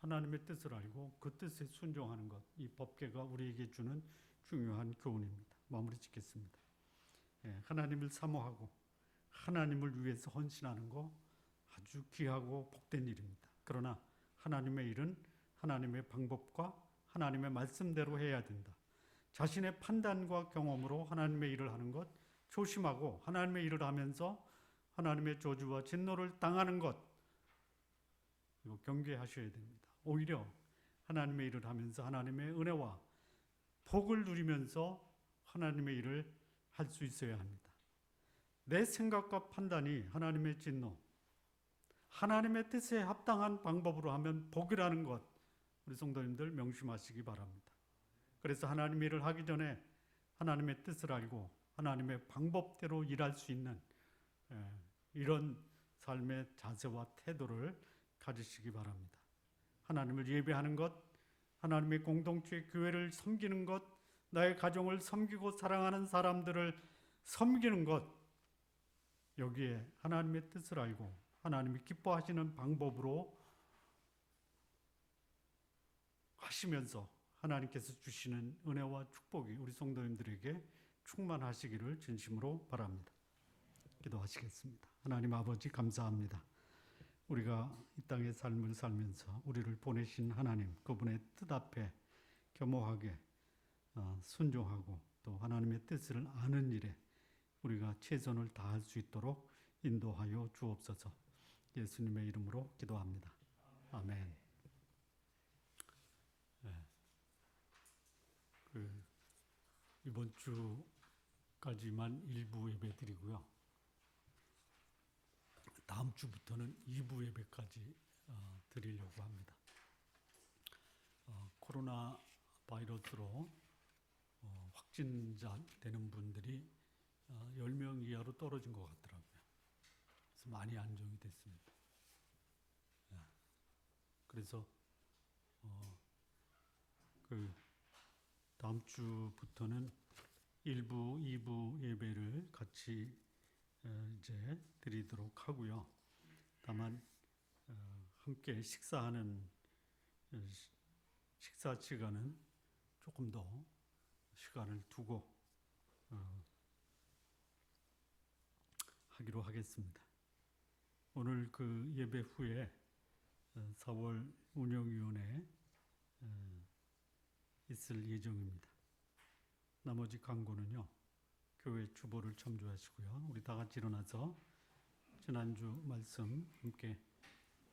하나님의 뜻을 알고 그 뜻에 순종하는 것, 이 법궤가 우리에게 주는 중요한 교훈입니다. 마무리 짓겠습니다. 하나님을 사모하고 하나님을 위해서 헌신하는 거 아주 귀하고 복된 일입니다. 그러나 하나님의 일은 하나님의 방법과 하나님의 말씀대로 해야 된다. 자신의 판단과 경험으로 하나님의 일을 하는 것 조심하고, 하나님의 일을 하면서 하나님의 저주와 진노를 당하는 것 이거 경계하셔야 됩니다. 오히려 하나님의 일을 하면서 하나님의 은혜와 복을 누리면서 하나님의 일을 할 수 있어야 합니다. 내 생각과 판단이 하나님의 진노, 하나님의 뜻에 합당한 방법으로 하면 복이라는 것, 우리 성도님들 명심하시기 바랍니다. 그래서 하나님의 일을 하기 전에 하나님의 뜻을 알고 하나님의 방법대로 일할 수 있는 이런 삶의 자세와 태도를 가지시기 바랍니다. 하나님을 예배하는 것, 하나님의 공동체 교회를 섬기는 것, 나의 가정을 섬기고 사랑하는 사람들을 섬기는 것, 여기에 하나님의 뜻을 알고 하나님이 기뻐하시는 방법으로 하시면서 하나님께서 주시는 은혜와 축복이 우리 성도님들에게 충만하시기를 진심으로 바랍니다. 기도하시겠습니다. 하나님 아버지 감사합니다. 우리가 이 땅의 삶을 살면서 우리를 보내신 하나님, 그분의 뜻 앞에 겸허하게 순종하고 또 하나님의 뜻을 아는 일에 우리가 최선을 다할 수 있도록 인도하여 주옵소서. 예수님의 이름으로 기도합니다. 아멘. 이번 주까지만 일부 예배 드리고요. 다음 주부터는 2부 예배까지 드리려고 합니다. 코로나 바이러스로 확진자 되는 분들이 10명 이하로 떨어진 것 같더라고요. 그래서 많이 안정이 됐습니다. 그래서 다음 주부터는 1부, 2부 예배를 같이 이제 드리도록 하고요. 다만 함께 식사하는 식사 시간은 조금 더 시간을 두고 하기로 하겠습니다. 오늘 그 예배 후에 4월 운영위원회에 있을 예정입니다. 나머지 강구는요, 교회 주보를 첨부하시고요. 우리 다 같이 일어나서 지난주 말씀 함께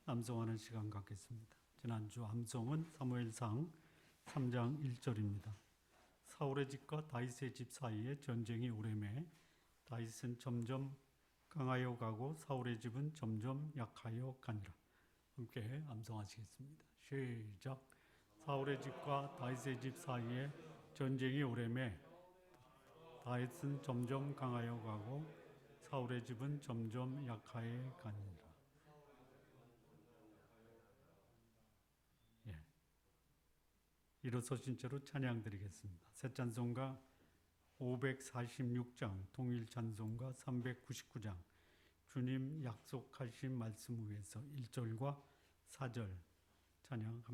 암송하는 시간 갖겠습니다. 지난주 암송은 사무엘상 3장 1절입니다. 사울의 집과 다윗의 집 사이에 전쟁이 오래매 다윗은 점점 강하여 가고 사울의 집은 점점 약하여 가니라. 함께 암송하시겠습니다. 시작. 사울의 집과 다윗의 집 사이에 전쟁이 오래매 다윗은 점점 강하여 가고 사울의 집은 점점 약하여 가니라. 일어서신 채로 찬양 드리겠습니다. 새 찬송가 546장, 통일 찬송가 399장, 주님 약속하신 말씀 위에서 1절과 4절 찬양합니다.